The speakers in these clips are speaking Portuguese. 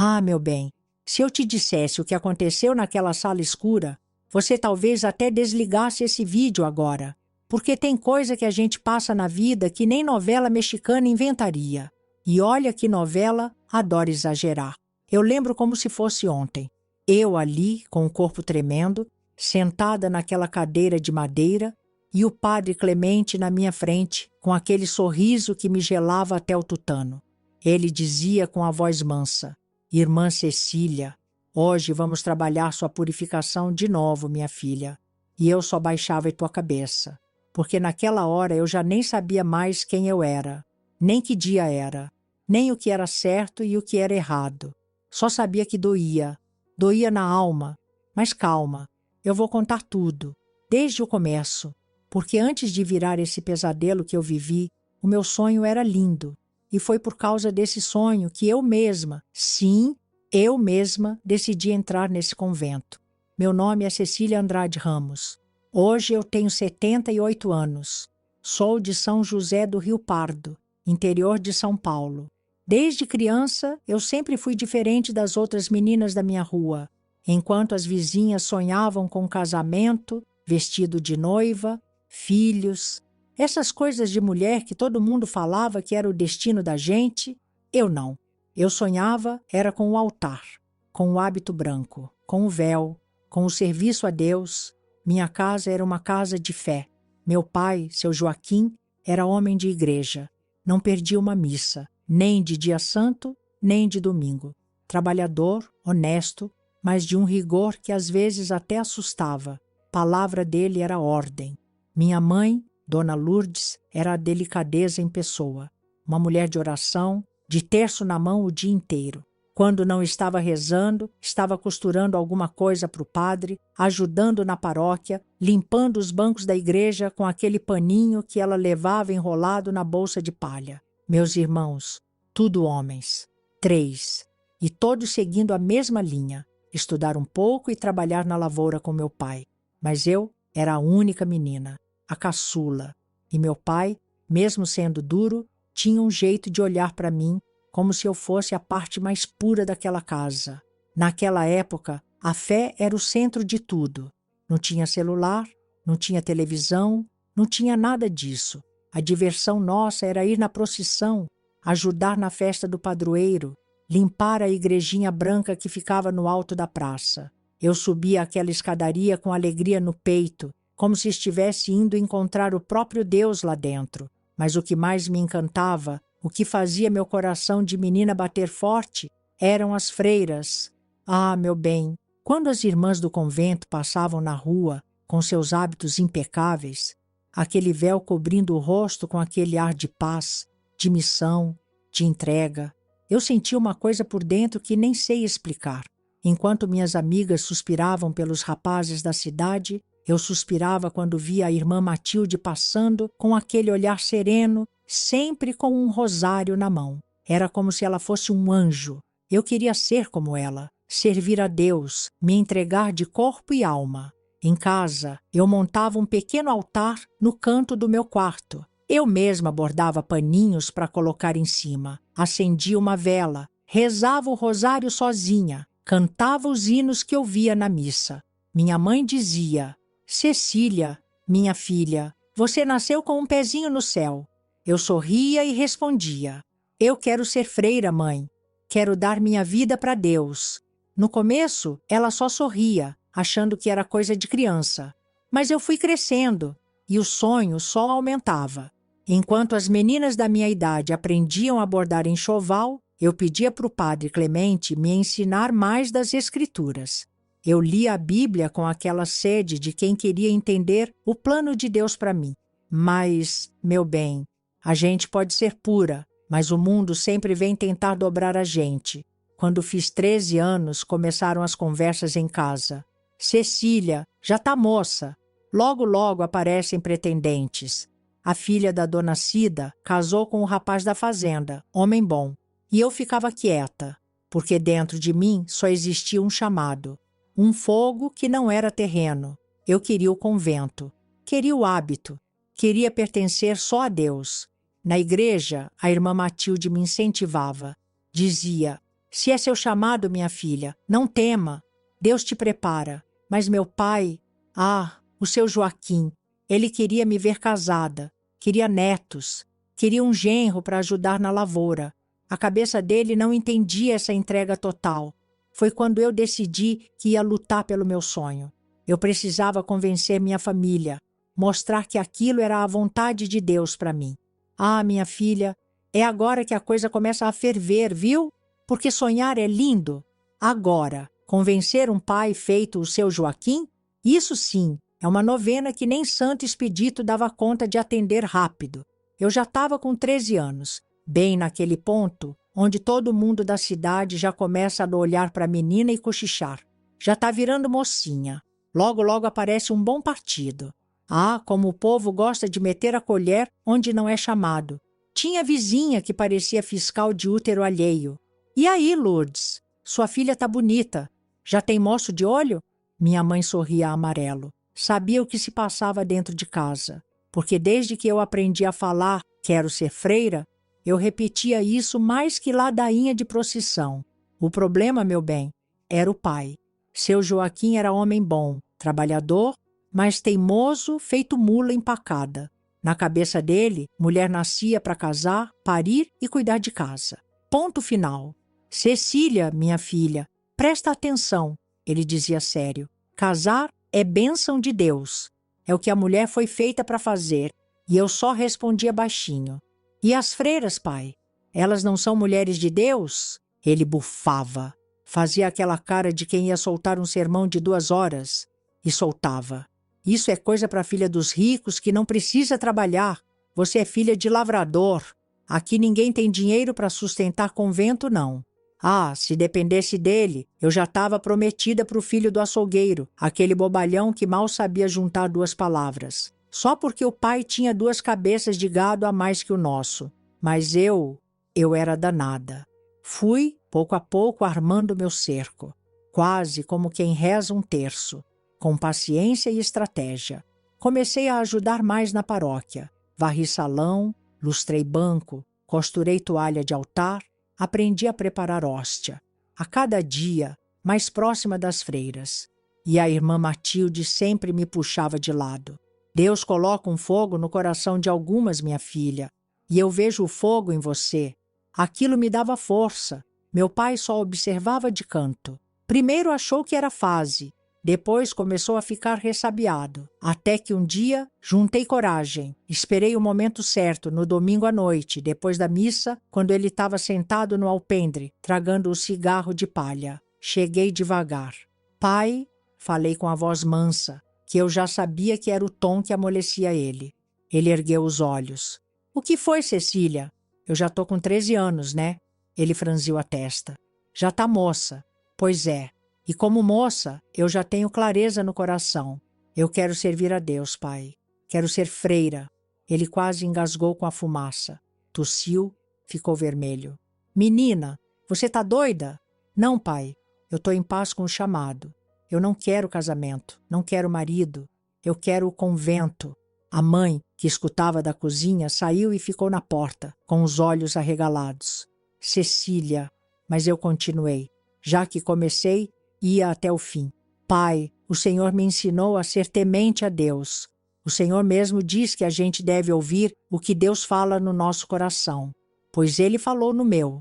Ah, meu bem, se eu te dissesse o que aconteceu naquela sala escura, você talvez até desligasse esse vídeo agora, porque tem coisa que a gente passa na vida que nem novela mexicana inventaria. E olha que novela adora exagerar. Eu lembro como se fosse ontem. Eu ali, com o corpo tremendo, sentada naquela cadeira de madeira, e o padre Clemente na minha frente, com aquele sorriso que me gelava até o tutano. Ele dizia com a voz mansa: Irmã Cecília, hoje vamos trabalhar sua purificação de novo, minha filha. E eu só baixava a tua cabeça, porque naquela hora eu já nem sabia mais quem eu era, nem que dia era, nem o que era certo e o que era errado. Só sabia que doía, doía na alma. Mas calma, eu vou contar tudo, desde o começo, porque antes de virar esse pesadelo que eu vivi, o meu sonho era lindo. E foi por causa desse sonho que eu mesma, sim, eu mesma, decidi entrar nesse convento. Meu nome é Cecília Andrade Ramos. Hoje eu tenho 78 anos. Sou de São José do Rio Pardo, interior de São Paulo. Desde criança, eu sempre fui diferente das outras meninas da minha rua. Enquanto as vizinhas sonhavam com casamento, vestido de noiva, filhos, essas coisas de mulher que todo mundo falava que era o destino da gente, eu não. Eu sonhava era com o altar, com o hábito branco, com o véu, com o serviço a Deus. Minha casa era uma casa de fé. Meu pai, seu Joaquim, era homem de igreja. Não perdia uma missa, nem de dia santo, nem de domingo. Trabalhador, honesto, mas de um rigor que às vezes até assustava. Palavra dele era ordem. Minha mãe, Dona Lourdes, era a delicadeza em pessoa. Uma mulher de oração, de terço na mão o dia inteiro. Quando não estava rezando, estava costurando alguma coisa para o padre, ajudando na paróquia, limpando os bancos da igreja com aquele paninho que ela levava enrolado na bolsa de palha. Meus irmãos, tudo homens. 3. E todos seguindo a mesma linha. Estudar um pouco e trabalhar na lavoura com meu pai. Mas eu era a única menina, a caçula. E meu pai, mesmo sendo duro, tinha um jeito de olhar para mim como se eu fosse a parte mais pura daquela casa. Naquela época, a fé era o centro de tudo. Não tinha celular, não tinha televisão, não tinha nada disso. A diversão nossa era ir na procissão, ajudar na festa do padroeiro, limpar a igrejinha branca que ficava no alto da praça. Eu subia aquela escadaria com alegria no peito, como se estivesse indo encontrar o próprio Deus lá dentro. Mas o que mais me encantava, o que fazia meu coração de menina bater forte, eram as freiras. Ah, meu bem, quando as irmãs do convento passavam na rua com seus hábitos impecáveis, aquele véu cobrindo o rosto com aquele ar de paz, de missão, de entrega, eu sentia uma coisa por dentro que nem sei explicar. Enquanto minhas amigas suspiravam pelos rapazes da cidade, eu suspirava quando via a irmã Matilde passando com aquele olhar sereno, sempre com um rosário na mão. Era como se ela fosse um anjo. Eu queria ser como ela, servir a Deus, me entregar de corpo e alma. Em casa, eu montava um pequeno altar no canto do meu quarto. Eu mesma bordava paninhos para colocar em cima, acendia uma vela, rezava o rosário sozinha, cantava os hinos que ouvia na missa. Minha mãe dizia: Cecília, minha filha, você nasceu com um pezinho no céu. Eu sorria e respondia: eu quero ser freira, mãe. Quero dar minha vida para Deus. No começo, ela só sorria, achando que era coisa de criança. Mas eu fui crescendo e o sonho só aumentava. Enquanto as meninas da minha idade aprendiam a bordar enxoval, eu pedia para o padre Clemente me ensinar mais das Escrituras. Eu lia a Bíblia com aquela sede de quem queria entender o plano de Deus para mim. Mas, meu bem, a gente pode ser pura, mas o mundo sempre vem tentar dobrar a gente. Quando fiz 13 anos, começaram as conversas em casa. Cecília, já tá moça. Logo, logo aparecem pretendentes. A filha da dona Cida casou com o rapaz da fazenda, homem bom. E eu ficava quieta, porque dentro de mim só existia um chamado. Um fogo que não era terreno. Eu queria o convento, queria o hábito, queria pertencer só a Deus. Na igreja, a irmã Matilde me incentivava. Dizia: Se é seu chamado, minha filha, não tema. Deus te prepara. Mas meu pai, o seu Joaquim, ele queria me ver casada, queria netos, queria um genro para ajudar na lavoura. A cabeça dele não entendia essa entrega total. Foi quando eu decidi que ia lutar pelo meu sonho. Eu precisava convencer minha família, mostrar que aquilo era a vontade de Deus para mim. Minha filha, é agora que a coisa começa a ferver, viu? Porque sonhar é lindo. Agora, convencer um pai feito o seu Joaquim? Isso sim, é uma novena que nem Santo Expedito dava conta de atender rápido. Eu já estava com 13 anos, bem naquele ponto onde todo mundo da cidade já começa a olhar para a menina e cochichar. Já está virando mocinha. Logo, logo aparece um bom partido. Como o povo gosta de meter a colher onde não é chamado. Tinha vizinha que parecia fiscal de útero alheio. E aí, Lourdes? Sua filha tá bonita. Já tem moço de olho? Minha mãe sorria amarelo. Sabia o que se passava dentro de casa. Porque desde que eu aprendi a falar quero ser freira, eu repetia isso mais que ladainha de procissão. O problema, meu bem, era o pai. Seu Joaquim era homem bom, trabalhador, mas teimoso, feito mula empacada. Na cabeça dele, mulher nascia para casar, parir e cuidar de casa. Ponto final. Cecília, minha filha, presta atenção, ele dizia sério. Casar é bênção de Deus. É o que a mulher foi feita para fazer. E eu só respondia baixinho. E as freiras, pai? Elas não são mulheres de Deus? Ele bufava. Fazia aquela cara de quem ia soltar um sermão de 2 horas. E soltava. Isso é coisa para a filha dos ricos que não precisa trabalhar. Você é filha de lavrador. Aqui ninguém tem dinheiro para sustentar convento, não. Se dependesse dele, eu já estava prometida para o filho do açougueiro, aquele bobalhão que mal sabia juntar 2 palavras. Só porque o pai tinha 2 cabeças de gado a mais que o nosso. Mas eu era danada. Fui, pouco a pouco, armando meu cerco. Quase como quem reza um terço. Com paciência e estratégia. Comecei a ajudar mais na paróquia. Varri salão, lustrei banco, costurei toalha de altar, aprendi a preparar hóstia. A cada dia, mais próxima das freiras. E a irmã Matilde sempre me puxava de lado. Deus coloca um fogo no coração de algumas, minha filha. E eu vejo o fogo em você. Aquilo me dava força. Meu pai só observava de canto. Primeiro achou que era fase. Depois começou a ficar ressabiado. Até que um dia, juntei coragem. Esperei o momento certo, no domingo à noite, depois da missa, quando ele estava sentado no alpendre, tragando o cigarro de palha. Cheguei devagar. Pai, falei com a voz mansa, que eu já sabia que era o tom que amolecia ele. Ele ergueu os olhos. O que foi, Cecília? Eu já tô com 13 anos, né? Ele franziu a testa. Já tá moça. Pois é. E como moça, eu já tenho clareza no coração. Eu quero servir a Deus, pai. Quero ser freira. Ele quase engasgou com a fumaça. Tossiu, ficou vermelho. Menina, você tá doida? Não, pai. Eu tô em paz com o chamado. Eu não quero casamento, não quero marido. Eu quero o convento. A mãe, que escutava da cozinha, saiu e ficou na porta, com os olhos arregalados. Cecília, mas eu continuei. Já que comecei, ia até o fim. Pai, o Senhor me ensinou a ser temente a Deus. O Senhor mesmo diz que a gente deve ouvir o que Deus fala no nosso coração, pois Ele falou no meu.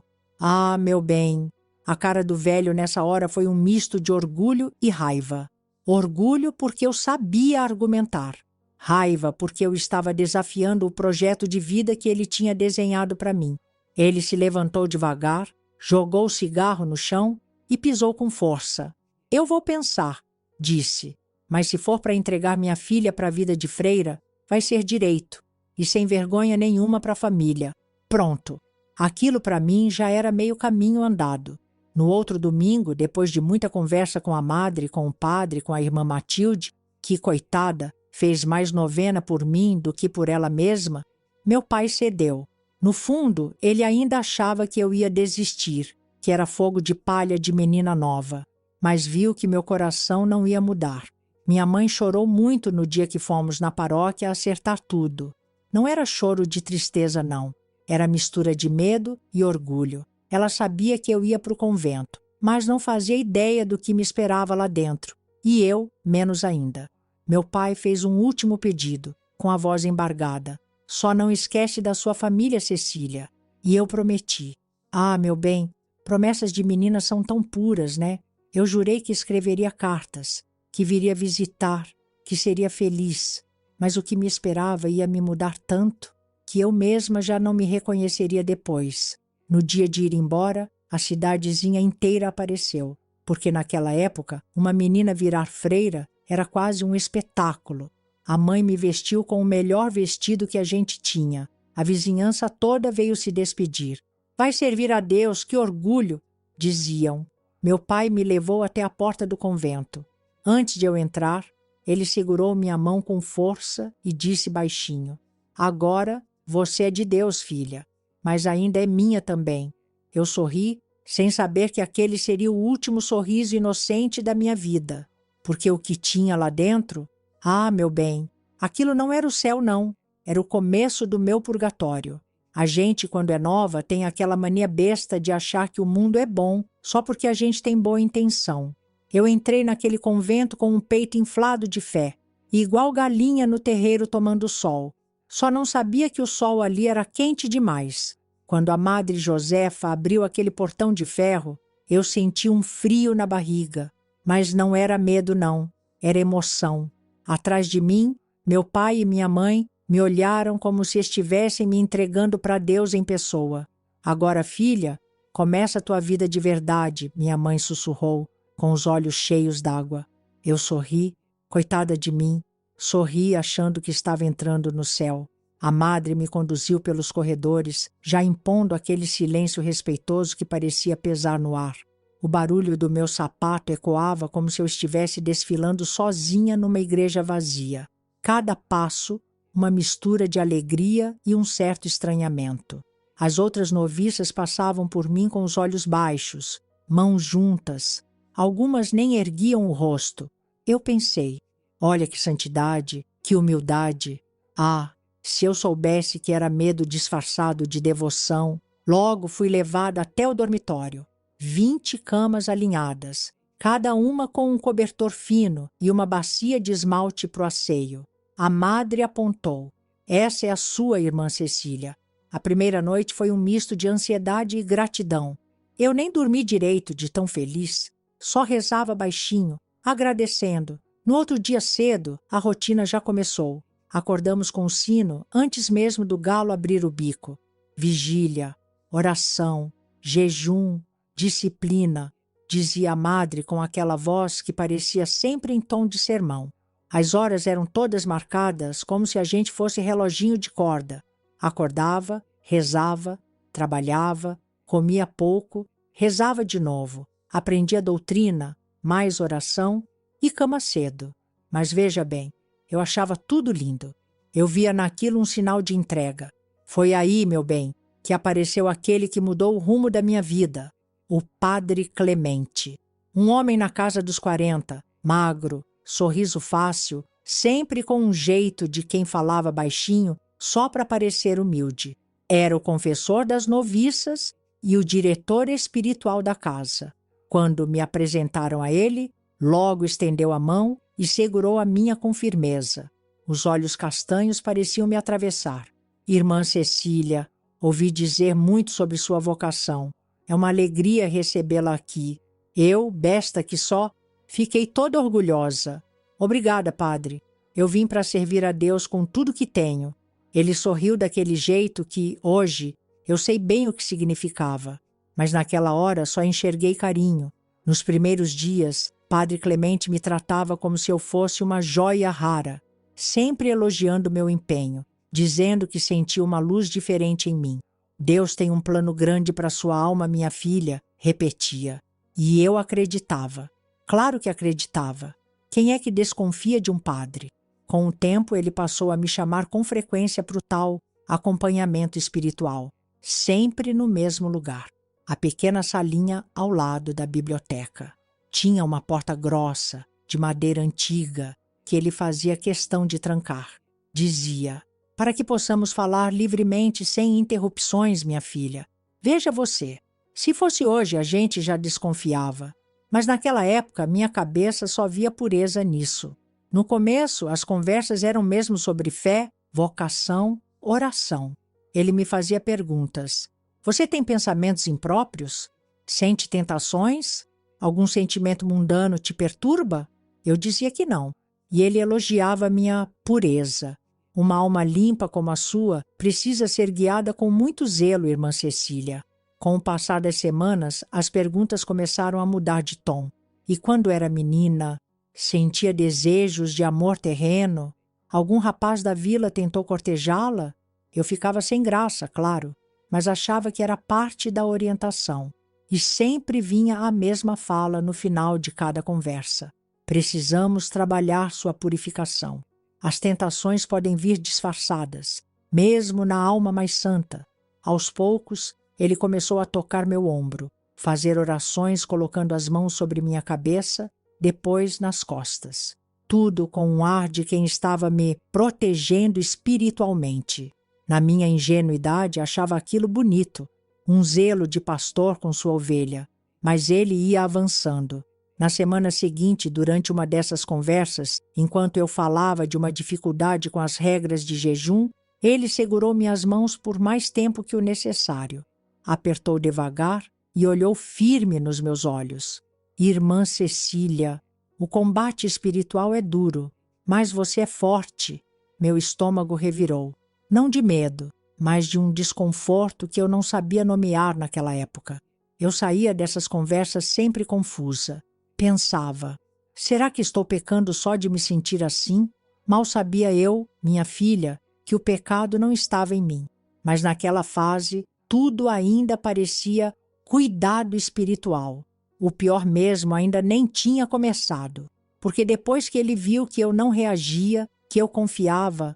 Meu bem, a cara do velho nessa hora foi um misto de orgulho e raiva. Orgulho porque eu sabia argumentar. Raiva porque eu estava desafiando o projeto de vida que ele tinha desenhado para mim. Ele se levantou devagar, jogou o cigarro no chão e pisou com força. Eu vou pensar, disse, mas se for para entregar minha filha para a vida de freira, vai ser direito, e sem vergonha nenhuma para a família. Pronto. Aquilo para mim já era meio caminho andado. No outro domingo, depois de muita conversa com a madre, com o padre, com a irmã Matilde, que, coitada, fez mais novena por mim do que por ela mesma, meu pai cedeu. No fundo, ele ainda achava que eu ia desistir, que era fogo de palha de menina nova, mas viu que meu coração não ia mudar. Minha mãe chorou muito no dia que fomos na paróquia acertar tudo. Não era choro de tristeza, não. Era mistura de medo e orgulho. Ela sabia que eu ia para o convento, mas não fazia ideia do que me esperava lá dentro. E eu, menos ainda. Meu pai fez um último pedido, com a voz embargada. Só não esquece da sua família, Cecília. E eu prometi. Ah, meu bem, promessas de menina são tão puras, né? Eu jurei que escreveria cartas, que viria visitar, que seria feliz. Mas o que me esperava ia me mudar tanto que eu mesma já não me reconheceria depois. No dia de ir embora, a cidadezinha inteira apareceu, porque naquela época, uma menina virar freira era quase um espetáculo. A mãe me vestiu com o melhor vestido que a gente tinha. A vizinhança toda veio se despedir. Vai servir a Deus, que orgulho, diziam. Meu pai me levou até a porta do convento. Antes de eu entrar, ele segurou minha mão com força e disse baixinho: agora você é de Deus, filha, mas ainda é minha também. Eu sorri, sem saber que aquele seria o último sorriso inocente da minha vida, porque o que tinha lá dentro, ah, meu bem, aquilo não era o céu, não, era o começo do meu purgatório. A gente, quando é nova, tem aquela mania besta de achar que o mundo é bom só porque a gente tem boa intenção. Eu entrei naquele convento com um peito inflado de fé, e igual galinha no terreiro tomando sol. Só não sabia que o sol ali era quente demais. Quando a Madre Josefa abriu aquele portão de ferro, eu senti um frio na barriga. Mas não era medo, não. Era emoção. Atrás de mim, meu pai e minha mãe me olharam como se estivessem me entregando para Deus em pessoa. Agora, filha, começa a tua vida de verdade, minha mãe sussurrou, com os olhos cheios d'água. Eu sorri, coitada de mim, sorri achando que estava entrando no céu. A madre me conduziu pelos corredores, já impondo aquele silêncio respeitoso que parecia pesar no ar. O barulho do meu sapato ecoava como se eu estivesse desfilando sozinha numa igreja vazia. Cada passo, uma mistura de alegria e um certo estranhamento. As outras noviças passavam por mim com os olhos baixos, mãos juntas. Algumas nem erguiam o rosto. Eu pensei, olha que santidade, que humildade. Ah, se eu soubesse que era medo disfarçado de devoção. Logo fui levada até o dormitório. 20 camas alinhadas, cada uma com um cobertor fino e uma bacia de esmalte para o asseio. A madre apontou. Essa é a sua irmã Cecília. A primeira noite foi um misto de ansiedade e gratidão. Eu nem dormi direito de tão feliz. Só rezava baixinho, agradecendo. No outro dia cedo, a rotina já começou. Acordamos com o sino antes mesmo do galo abrir o bico. Vigília, oração, jejum, disciplina, dizia a madre com aquela voz que parecia sempre em tom de sermão. As horas eram todas marcadas como se a gente fosse reloginho de corda. Acordava, rezava, trabalhava, comia pouco, rezava de novo, aprendia doutrina, mais oração e cama cedo. Mas veja bem, eu achava tudo lindo. Eu via naquilo um sinal de entrega. Foi aí, meu bem, que apareceu aquele que mudou o rumo da minha vida, o Padre Clemente. Um homem na casa dos 40, magro, sorriso fácil, sempre com um jeito de quem falava baixinho só para parecer humilde. Era o confessor das noviças e o diretor espiritual da casa. Quando me apresentaram a ele, logo estendeu a mão e segurou a minha com firmeza. Os olhos castanhos pareciam me atravessar. Irmã Cecília, ouvi dizer muito sobre sua vocação. É uma alegria recebê-la aqui. Eu, besta que só, fiquei toda orgulhosa. Obrigada, padre. Eu vim para servir a Deus com tudo que tenho. Ele sorriu daquele jeito que, hoje, eu sei bem o que significava. Mas naquela hora só enxerguei carinho. Nos primeiros dias, Padre Clemente me tratava como se eu fosse uma joia rara, sempre elogiando meu empenho, dizendo que sentia uma luz diferente em mim. Deus tem um plano grande para sua alma, minha filha, repetia. E eu acreditava. Claro que acreditava. Quem é que desconfia de um padre? Com o tempo, ele passou a me chamar com frequência para o tal acompanhamento espiritual, sempre no mesmo lugar, a pequena salinha ao lado da biblioteca. Tinha uma porta grossa, de madeira antiga, que ele fazia questão de trancar. Dizia, para que possamos falar livremente sem interrupções, minha filha. Veja você, Se fosse hoje, a gente já desconfiava. Mas naquela época, minha cabeça só via pureza nisso. No começo, as conversas eram mesmo sobre fé, vocação, oração. Ele me fazia perguntas. Você tem pensamentos impróprios? Sente tentações? Algum sentimento mundano te perturba? Eu dizia que não. E ele elogiava minha pureza. Uma alma limpa como a sua precisa ser guiada com muito zelo, irmã Cecília. Com o passar das semanas, as perguntas começaram a mudar de tom. E quando era menina, sentia desejos de amor terreno? Algum rapaz da vila tentou cortejá-la? Eu ficava sem graça, claro, mas achava que era parte da orientação. E sempre vinha a mesma fala no final de cada conversa. Precisamos trabalhar sua purificação. As tentações podem vir disfarçadas, mesmo na alma mais santa. Aos poucos, ele começou a tocar meu ombro, fazer orações colocando as mãos sobre minha cabeça, depois nas costas. Tudo com um ar de quem estava me protegendo espiritualmente. Na minha ingenuidade, achava aquilo bonito, um zelo de pastor com sua ovelha. Mas ele ia avançando. Na semana seguinte, durante uma dessas conversas, enquanto eu falava de uma dificuldade com as regras de jejum, ele segurou minhas mãos por mais tempo que o necessário. Apertou devagar e olhou firme nos meus olhos. Irmã Cecília, o combate espiritual é duro, mas você é forte. Meu estômago revirou. Não de medo, mas de um desconforto que eu não sabia nomear naquela época. Eu saía dessas conversas sempre confusa. Pensava, será que estou pecando só de me sentir assim? Mal sabia eu, minha filha, que o pecado não estava em mim. Mas naquela fase, tudo ainda parecia cuidado espiritual. O pior mesmo ainda nem tinha começado, porque depois que ele viu que eu não reagia, que eu confiava,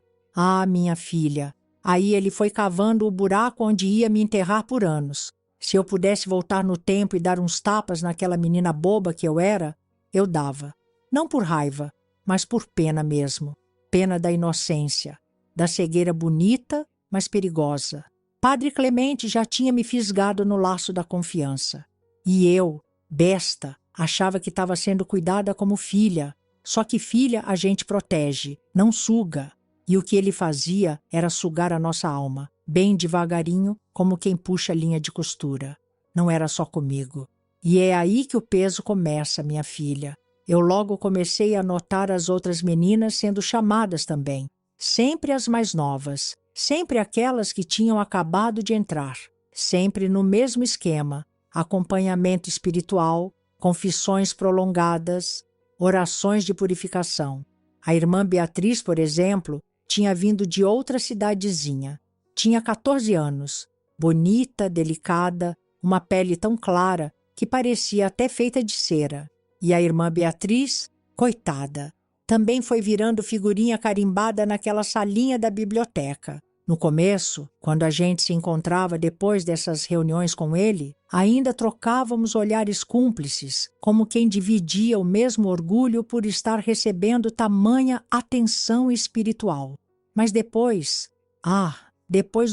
minha filha, aí ele foi cavando o buraco onde ia me enterrar por anos. Se eu pudesse voltar no tempo e dar uns tapas naquela menina boba que eu era, eu dava. Não por raiva, mas por pena mesmo. Pena da inocência, da cegueira bonita, mas perigosa. Padre Clemente já tinha me fisgado no laço da confiança. E eu, besta, achava que estava sendo cuidada como filha. Só que filha a gente protege, não suga. E o que ele fazia era sugar a nossa alma, bem devagarinho, como quem puxa linha de costura. Não era só comigo. E é aí que o peso começa, minha filha. Eu logo comecei a notar as outras meninas sendo chamadas também. Sempre as mais novas, sempre aquelas que tinham acabado de entrar. Sempre no mesmo esquema, acompanhamento espiritual, confissões prolongadas, orações de purificação. A irmã Beatriz, por exemplo, tinha vindo de outra cidadezinha. Tinha 14 anos, bonita, delicada, uma pele tão clara que parecia até feita de cera. E a irmã Beatriz, coitada, também foi virando figurinha carimbada naquela salinha da biblioteca. No começo, quando a gente se encontrava depois dessas reuniões com ele, ainda trocávamos olhares cúmplices, como quem dividia o mesmo orgulho por estar recebendo tamanha atenção espiritual. Mas depois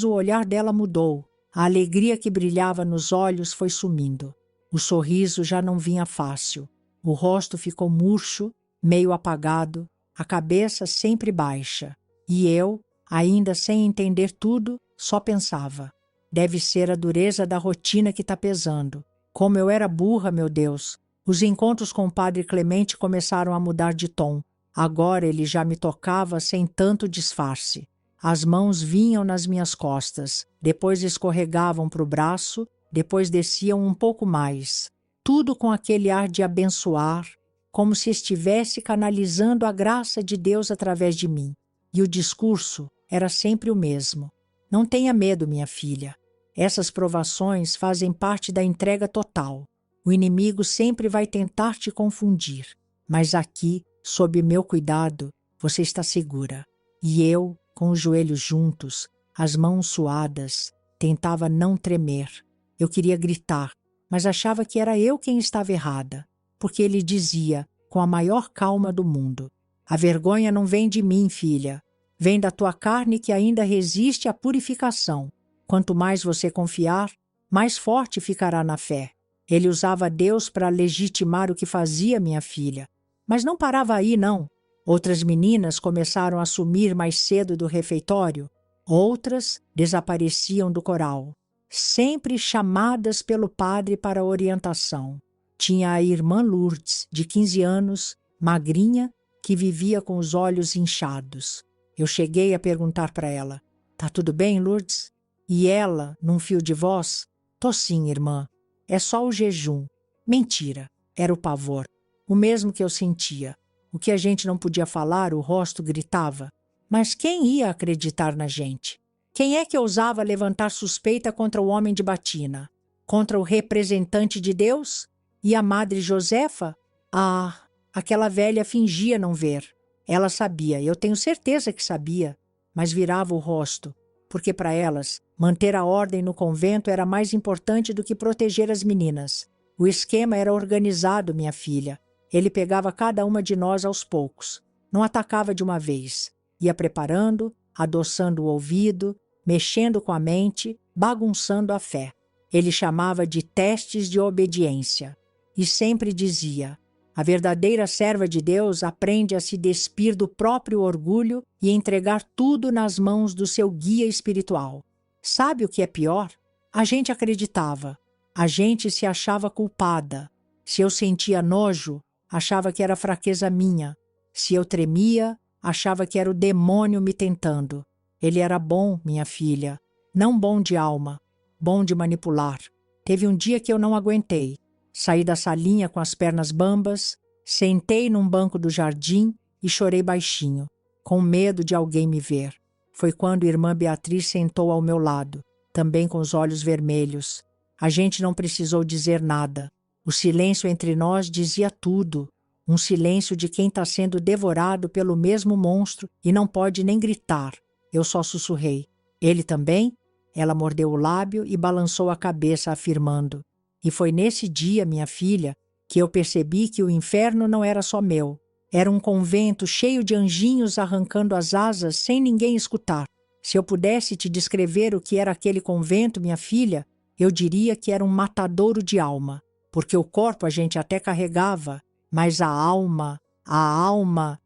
o olhar dela mudou. A alegria que brilhava nos olhos foi sumindo. O sorriso já não vinha fácil. O rosto ficou murcho, meio apagado, a cabeça sempre baixa. E eu, ainda sem entender tudo, só pensava. Deve ser a dureza da rotina que está pesando. Como eu era burra, meu Deus. Os encontros com o padre Clemente começaram a mudar de tom. Agora ele já me tocava sem tanto disfarce. As mãos vinham nas minhas costas, depois escorregavam para o braço, depois desciam um pouco mais. Tudo com aquele ar de abençoar, como se estivesse canalizando a graça de Deus através de mim. E o discurso era sempre o mesmo. Não tenha medo, minha filha. Essas provações fazem parte da entrega total. O inimigo sempre vai tentar te confundir. Mas aqui, sob meu cuidado, você está segura. E eu, com os joelhos juntos, as mãos suadas, tentava não tremer. Eu queria gritar, mas achava que era eu quem estava errada, porque ele dizia, com a maior calma do mundo, a vergonha não vem de mim, filha, vem da tua carne que ainda resiste à purificação. Quanto mais você confiar, mais forte ficará na fé. Ele usava Deus para legitimar o que fazia minha filha. Mas não parava aí, não. Outras meninas começaram a sumir mais cedo do refeitório. Outras desapareciam do coral, sempre chamadas pelo padre para orientação. Tinha a irmã Lourdes, de 15 anos, magrinha, que vivia com os olhos inchados. Eu cheguei a perguntar para ela: "Tá tudo bem, Lourdes?" E ela, num fio de voz: "Tô sim, irmã. É só o jejum." Mentira, era o pavor. O mesmo que eu sentia. O que a gente não podia falar, o rosto gritava. Mas quem ia acreditar na gente? Quem é que ousava levantar suspeita contra o homem de batina? Contra o representante de Deus? E a Madre Josefa? Ah, aquela velha fingia não ver. Ela sabia, eu tenho certeza que sabia, mas virava o rosto, porque para elas, manter a ordem no convento era mais importante do que proteger as meninas. O esquema era organizado, minha filha. Ele pegava cada uma de nós aos poucos. Não atacava de uma vez. Ia preparando, adoçando o ouvido, mexendo com a mente, bagunçando a fé. Ele chamava de testes de obediência. E sempre dizia: a verdadeira serva de Deus aprende a se despir do próprio orgulho e entregar tudo nas mãos do seu guia espiritual. Sabe o que é pior? A gente acreditava. A gente se achava culpada. Se eu sentia nojo, achava que era fraqueza minha. Se eu tremia, achava que era o demônio me tentando. Ele era bom, minha filha. Não bom de alma, bom de manipular. Teve um dia que eu não aguentei. Saí da salinha com as pernas bambas, sentei num banco do jardim e chorei baixinho, com medo de alguém me ver. Foi quando irmã Beatriz sentou ao meu lado, também com os olhos vermelhos. A gente não precisou dizer nada. O silêncio entre nós dizia tudo. Um silêncio de quem está sendo devorado pelo mesmo monstro e não pode nem gritar. Eu só sussurrei: "Ele também?" Ela mordeu o lábio e balançou a cabeça, afirmando. E foi nesse dia, minha filha, que eu percebi que o inferno não era só meu. Era um convento cheio de anjinhos arrancando as asas sem ninguém escutar. Se eu pudesse te descrever o que era aquele convento, minha filha, eu diria que era um matadouro de alma, porque o corpo a gente até carregava, mas a alma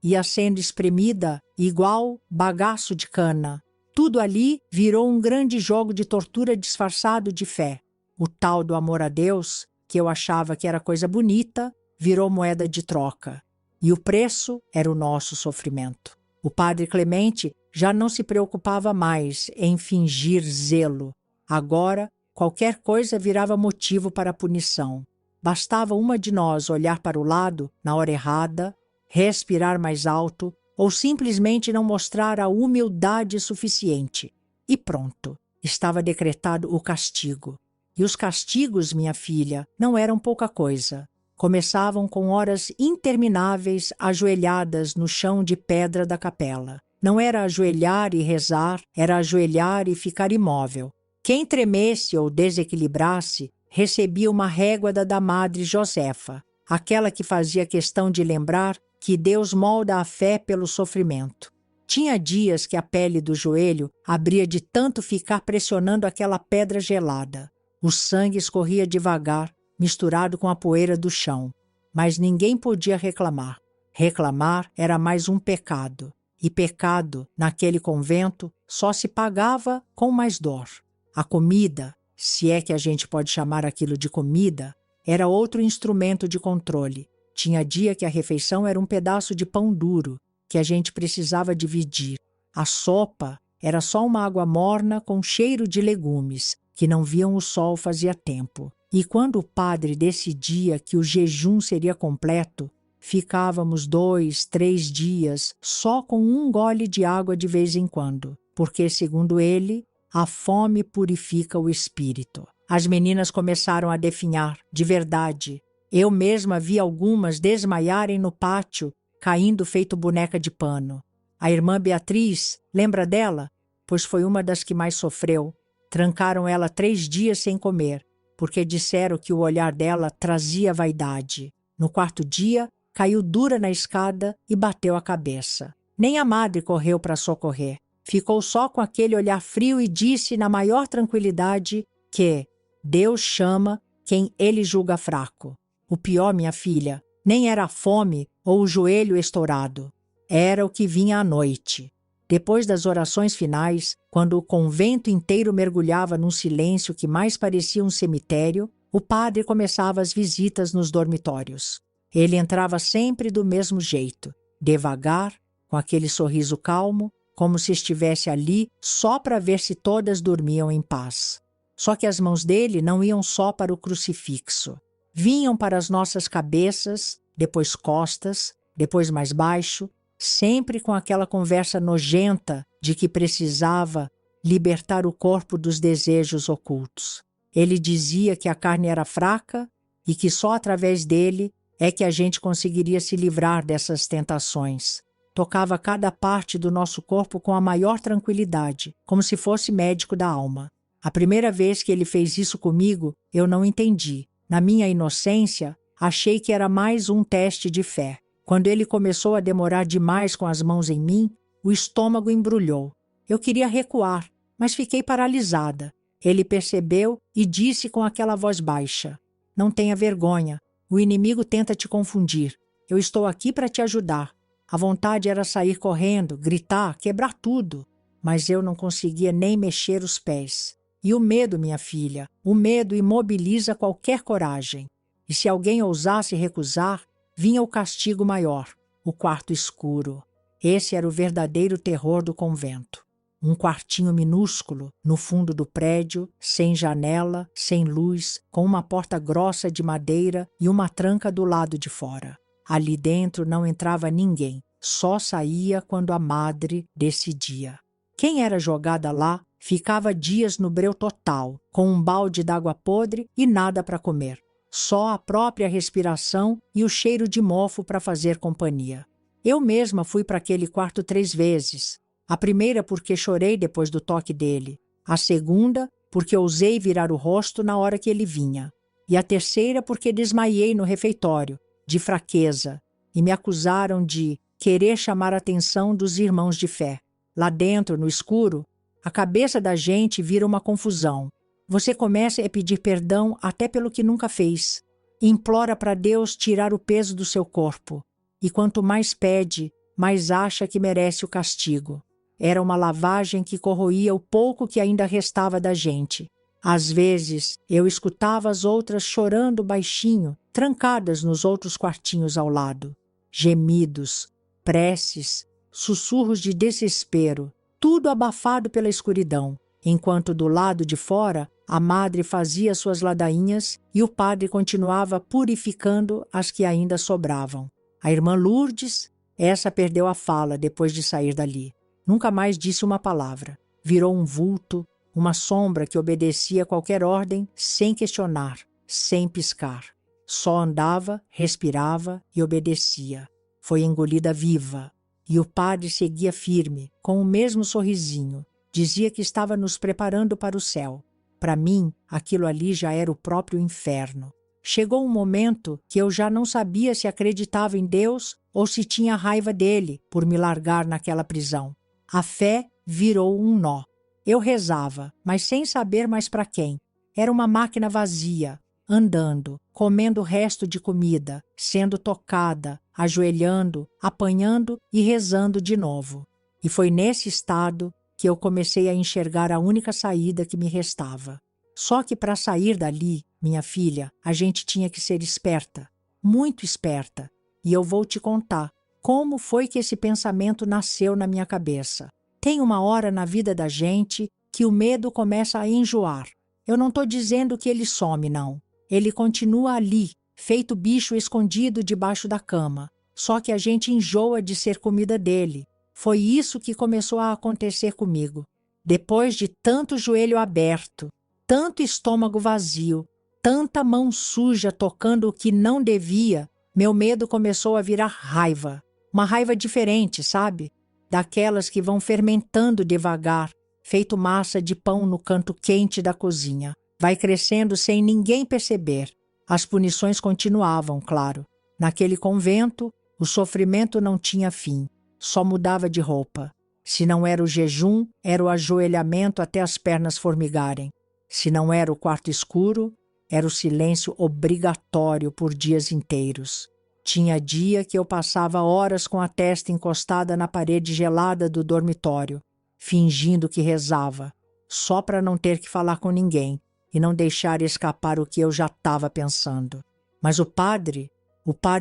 ia sendo espremida igual bagaço de cana. Tudo ali virou um grande jogo de tortura disfarçado de fé. O tal do amor a Deus, que eu achava que era coisa bonita, virou moeda de troca. E o preço era o nosso sofrimento. O padre Clemente já não se preocupava mais em fingir zelo. Agora, qualquer coisa virava motivo para punição. Bastava uma de nós olhar para o lado na hora errada, respirar mais alto ou simplesmente não mostrar a humildade suficiente. E pronto, estava decretado o castigo. E os castigos, minha filha, não eram pouca coisa. Começavam com horas intermináveis ajoelhadas no chão de pedra da capela. Não era ajoelhar e rezar, era ajoelhar e ficar imóvel. Quem tremesse ou desequilibrasse recebia uma régua da Madre Josefa, aquela que fazia questão de lembrar que Deus molda a fé pelo sofrimento. Tinha dias que a pele do joelho abria de tanto ficar pressionando aquela pedra gelada. O sangue escorria devagar, misturado com a poeira do chão. Mas ninguém podia reclamar. Reclamar era mais um pecado. E pecado, naquele convento, só se pagava com mais dor. A comida, se é que a gente pode chamar aquilo de comida, era outro instrumento de controle. Tinha dia que a refeição era um pedaço de pão duro, que a gente precisava dividir. A sopa era só uma água morna com cheiro de legumes, que não viam o sol fazia tempo. E quando o padre decidia que o jejum seria completo, ficávamos 2, 3 dias só com um gole de água de vez em quando, porque, segundo ele, a fome purifica o espírito. As meninas começaram a definhar, de verdade. Eu mesma vi algumas desmaiarem no pátio, caindo feito boneca de pano. A irmã Beatriz, lembra dela? Pois foi uma das que mais sofreu. Trancaram ela 3 dias sem comer, porque disseram que o olhar dela trazia vaidade. No 4º dia, caiu dura na escada e bateu a cabeça. Nem a madre correu para socorrer. Ficou só com aquele olhar frio e disse na maior tranquilidade que Deus chama quem ele julga fraco. O pior, minha filha, nem era a fome ou o joelho estourado. Era o que vinha à noite. Depois das orações finais, quando o convento inteiro mergulhava num silêncio que mais parecia um cemitério, o padre começava as visitas nos dormitórios. Ele entrava sempre do mesmo jeito, devagar, com aquele sorriso calmo, como se estivesse ali só para ver se todas dormiam em paz. Só que as mãos dele não iam só para o crucifixo. Vinham para as nossas cabeças, depois costas, depois mais baixo, sempre com aquela conversa nojenta de que precisava libertar o corpo dos desejos ocultos. Ele dizia que a carne era fraca e que só através dele é que a gente conseguiria se livrar dessas tentações. Tocava cada parte do nosso corpo com a maior tranquilidade, como se fosse médico da alma. A primeira vez que ele fez isso comigo, eu não entendi. Na minha inocência, achei que era mais um teste de fé. Quando ele começou a demorar demais com as mãos em mim, o estômago embrulhou. Eu queria recuar, mas fiquei paralisada. Ele percebeu e disse com aquela voz baixa: "Não tenha vergonha. O inimigo tenta te confundir. Eu estou aqui para te ajudar." A vontade era sair correndo, gritar, quebrar tudo. Mas eu não conseguia nem mexer os pés. E o medo, minha filha, o medo imobiliza qualquer coragem. E se alguém ousasse recusar, vinha o castigo maior, o quarto escuro. Esse era o verdadeiro terror do convento. Um quartinho minúsculo, no fundo do prédio, sem janela, sem luz, com uma porta grossa de madeira e uma tranca do lado de fora. Ali dentro não entrava ninguém, só saía quando a madre decidia. Quem era jogada lá ficava dias no breu total, com um balde d'água podre e nada para comer. Só a própria respiração e o cheiro de mofo para fazer companhia. Eu mesma fui para aquele quarto 3 vezes. A primeira porque chorei depois do toque dele. A segunda porque ousei virar o rosto na hora que ele vinha. E a terceira porque desmaiei no refeitório, de fraqueza, e me acusaram de querer chamar a atenção dos irmãos de fé. Lá dentro, no escuro, a cabeça da gente vira uma confusão. Você começa a pedir perdão até pelo que nunca fez. Implora para Deus tirar o peso do seu corpo. E quanto mais pede, mais acha que merece o castigo. Era uma lavagem que corroía o pouco que ainda restava da gente. Às vezes, eu escutava as outras chorando baixinho, trancadas nos outros quartinhos ao lado. Gemidos, preces, sussurros de desespero, tudo abafado pela escuridão, enquanto do lado de fora a madre fazia suas ladainhas e o padre continuava purificando as que ainda sobravam. A irmã Lourdes, essa perdeu a fala depois de sair dali. Nunca mais disse uma palavra. Virou um vulto, uma sombra que obedecia a qualquer ordem sem questionar, sem piscar. Só andava, respirava e obedecia. Foi engolida viva. E o padre seguia firme, com o mesmo sorrisinho. Dizia que estava nos preparando para o céu. Para mim, aquilo ali já era o próprio inferno. Chegou um momento que eu já não sabia se acreditava em Deus ou se tinha raiva dele por me largar naquela prisão. A fé virou um nó. Eu rezava, mas sem saber mais para quem. Era uma máquina vazia, andando, comendo o resto de comida, sendo tocada, ajoelhando, apanhando e rezando de novo. E foi nesse estado que eu comecei a enxergar a única saída que me restava. Só que para sair dali, minha filha, a gente tinha que ser esperta, muito esperta. E eu vou te contar como foi que esse pensamento nasceu na minha cabeça. Tem uma hora na vida da gente que o medo começa a enjoar. Eu não estou dizendo que ele some, não. Ele continua ali, feito bicho escondido debaixo da cama. Só que a gente enjoa de ser comida dele. Foi isso que começou a acontecer comigo. Depois de tanto joelho aberto, tanto estômago vazio, tanta mão suja tocando o que não devia, meu medo começou a virar raiva. Uma raiva diferente, sabe? Daquelas que vão fermentando devagar, feito massa de pão no canto quente da cozinha. Vai crescendo sem ninguém perceber. As punições continuavam, claro. Naquele convento, o sofrimento não tinha fim. Só mudava de roupa. Se não era o jejum, era o ajoelhamento até as pernas formigarem. Se não era o quarto escuro, era o silêncio obrigatório por dias inteiros. Tinha dia que eu passava horas com a testa encostada na parede gelada do dormitório, fingindo que rezava, só para não ter que falar com ninguém e não deixar escapar o que eu já estava pensando. Mas o padre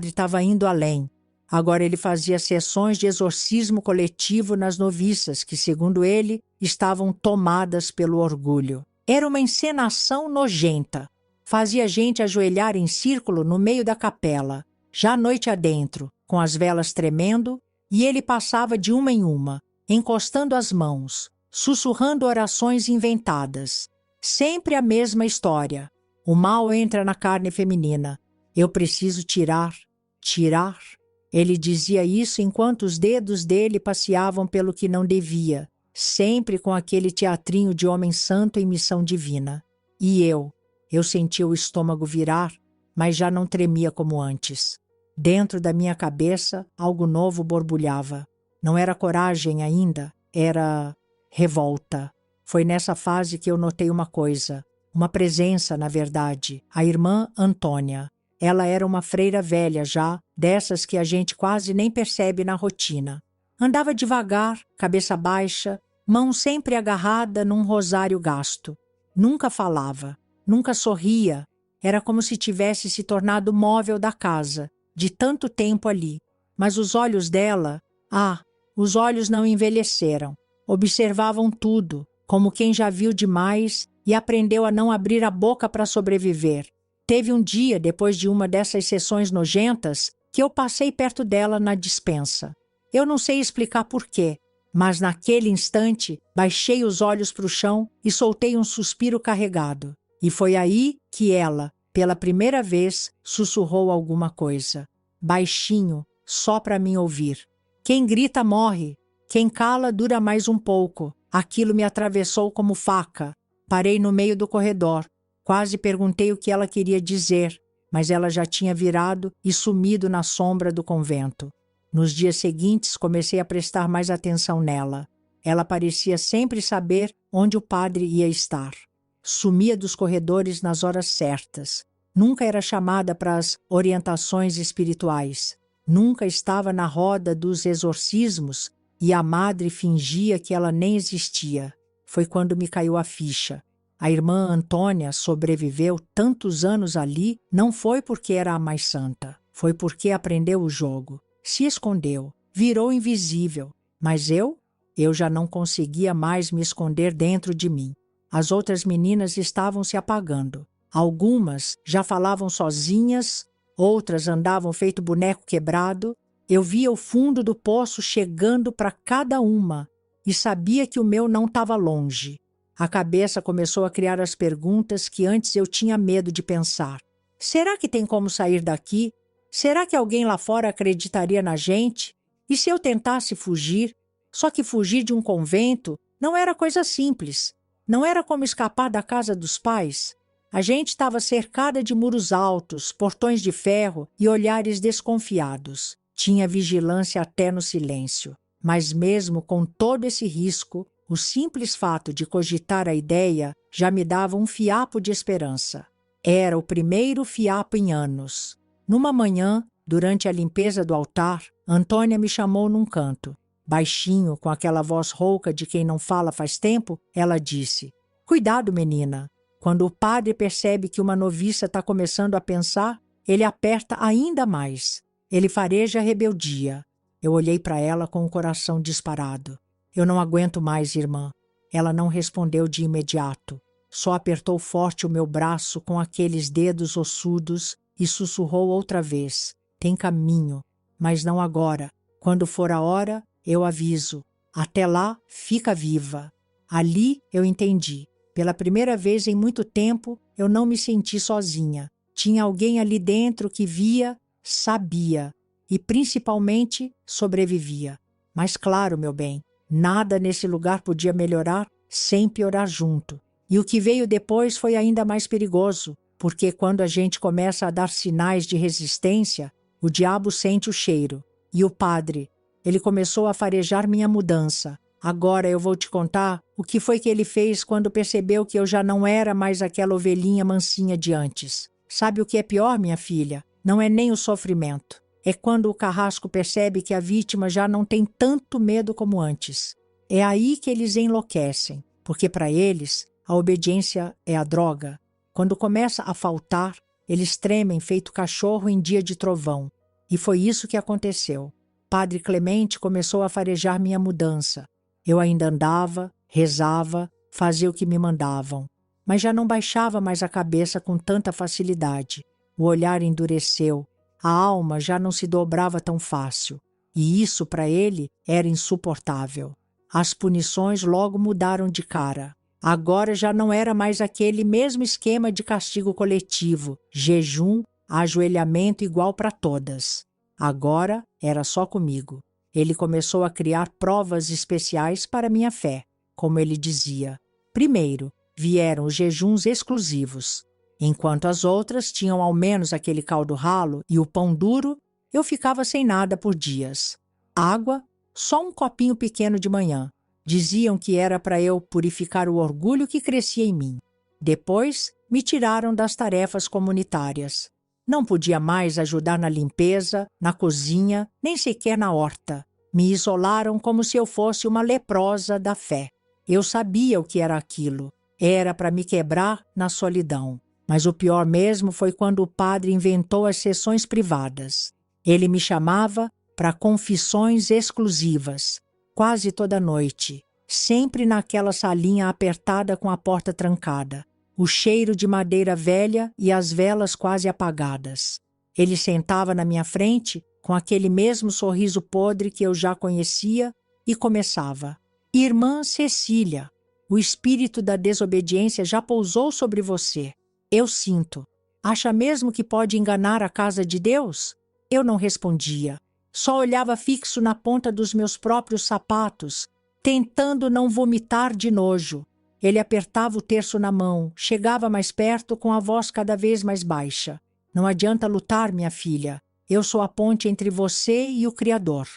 estava indo além. Agora ele fazia sessões de exorcismo coletivo nas noviças que, segundo ele, estavam tomadas pelo orgulho. Era uma encenação nojenta. Fazia gente ajoelhar em círculo no meio da capela, já noite adentro, com as velas tremendo, e ele passava de uma em uma, encostando as mãos, sussurrando orações inventadas. Sempre a mesma história. O mal entra na carne feminina. Eu preciso tirar. Ele dizia isso enquanto os dedos dele passeavam pelo que não devia, sempre com aquele teatrinho de homem santo em missão divina. E eu sentia o estômago virar, mas já não tremia como antes. Dentro da minha cabeça, algo novo borbulhava. Não era coragem ainda, era revolta. Foi nessa fase que eu notei uma coisa, uma presença, na verdade, a irmã Antônia. Ela era uma freira velha já, dessas que a gente quase nem percebe na rotina. Andava devagar, cabeça baixa, mão sempre agarrada num rosário gasto. Nunca falava, nunca sorria. Era como se tivesse se tornado móvel da casa, de tanto tempo ali. Mas os olhos dela, os olhos não envelheceram. Observavam tudo, como quem já viu demais e aprendeu a não abrir a boca para sobreviver. Teve um dia, depois de uma dessas sessões nojentas, que eu passei perto dela na despensa. Eu não sei explicar por quê, mas naquele instante baixei os olhos para o chão e soltei um suspiro carregado. E foi aí que ela, pela primeira vez, sussurrou alguma coisa. Baixinho, só para mim ouvir. Quem grita morre. Quem cala dura mais um pouco. Aquilo me atravessou como faca. Parei no meio do corredor. Quase perguntei o que ela queria dizer, mas ela já tinha virado e sumido na sombra do convento. Nos dias seguintes, comecei a prestar mais atenção nela. Ela parecia sempre saber onde o padre ia estar. Sumia dos corredores nas horas certas. Nunca era chamada para as orientações espirituais. Nunca estava na roda dos exorcismos e a madre fingia que ela nem existia. Foi quando me caiu a ficha. A irmã Antônia sobreviveu tantos anos ali não foi porque era a mais santa. Foi porque aprendeu o jogo. Se escondeu. Virou invisível. Mas eu já não conseguia mais me esconder dentro de mim. As outras meninas estavam se apagando. Algumas já falavam sozinhas, outras andavam feito boneco quebrado. Eu via o fundo do poço chegando para cada uma e sabia que o meu não estava longe. A cabeça começou a criar as perguntas que antes eu tinha medo de pensar. Será que tem como sair daqui? Será que alguém lá fora acreditaria na gente? E se eu tentasse fugir? Só que fugir de um convento não era coisa simples. Não era como escapar da casa dos pais. A gente estava cercada de muros altos, portões de ferro e olhares desconfiados. Tinha vigilância até no silêncio. Mas mesmo com todo esse risco, o simples fato de cogitar a ideia já me dava um fiapo de esperança. Era o primeiro fiapo em anos. Numa manhã, durante a limpeza do altar, Antônia me chamou num canto. Baixinho, com aquela voz rouca de quem não fala faz tempo, ela disse: "Cuidado, menina. Quando o padre percebe que uma noviça está começando a pensar, ele aperta ainda mais. Ele fareja a rebeldia." Eu olhei para ela com o coração disparado. "Eu não aguento mais, irmã." Ela não respondeu de imediato. Só apertou forte o meu braço com aqueles dedos ossudos e sussurrou outra vez: "Tem caminho, mas não agora. Quando for a hora, eu aviso. Até lá, fica viva." Ali eu entendi. Pela primeira vez em muito tempo, eu não me senti sozinha. Tinha alguém ali dentro que via, sabia e, principalmente, sobrevivia. Mas claro, meu bem, nada nesse lugar podia melhorar sem piorar junto. E o que veio depois foi ainda mais perigoso, porque quando a gente começa a dar sinais de resistência, o diabo sente o cheiro. E o padre, ele começou a farejar minha mudança. Agora eu vou te contar O que foi que ele fez quando percebeu que eu já não era mais aquela ovelhinha mansinha de antes? Sabe o que é pior, minha filha? Não é nem o sofrimento. É quando o carrasco percebe que a vítima já não tem tanto medo como antes. É aí que eles enlouquecem, porque para eles a obediência é a droga. Quando começa a faltar, eles tremem feito cachorro em dia de trovão. E foi isso que aconteceu. Padre Clemente começou a farejar minha mudança. Eu ainda andava, rezava, fazia o que me mandavam. Mas já não baixava mais a cabeça com tanta facilidade. O olhar endureceu. A alma já não se dobrava tão fácil. E isso, para ele, era insuportável. As punições logo mudaram de cara. Agora já não era mais aquele mesmo esquema de castigo coletivo, jejum, ajoelhamento igual para todas. Agora era só comigo. Ele começou a criar provas especiais para minha fé, como ele dizia. Primeiro, vieram os jejuns exclusivos. Enquanto as outras tinham ao menos aquele caldo ralo e o pão duro, eu ficava sem nada por dias. Água, só um copinho pequeno de manhã. Diziam que era para eu purificar o orgulho que crescia em mim. Depois, me tiraram das tarefas comunitárias. Não podia mais ajudar na limpeza, na cozinha, nem sequer na horta. Me isolaram como se eu fosse uma leprosa da fé. Eu sabia o que era aquilo. Era para me quebrar na solidão. Mas o pior mesmo foi quando o padre inventou as sessões privadas. Ele me chamava para confissões exclusivas, quase toda noite, sempre naquela salinha apertada com a porta trancada, o cheiro de madeira velha e as velas quase apagadas. Ele sentava na minha frente com aquele mesmo sorriso podre que eu já conhecia e começava: Irmã Cecília, o espírito da desobediência já pousou sobre você. Eu sinto. Acha mesmo que pode enganar a casa de Deus? Eu não respondia. Só olhava fixo na ponta dos meus próprios sapatos, tentando não vomitar de nojo. Ele apertava o terço na mão, chegava mais perto com a voz cada vez mais baixa. Não adianta lutar, minha filha. Eu sou a ponte entre você e o Criador.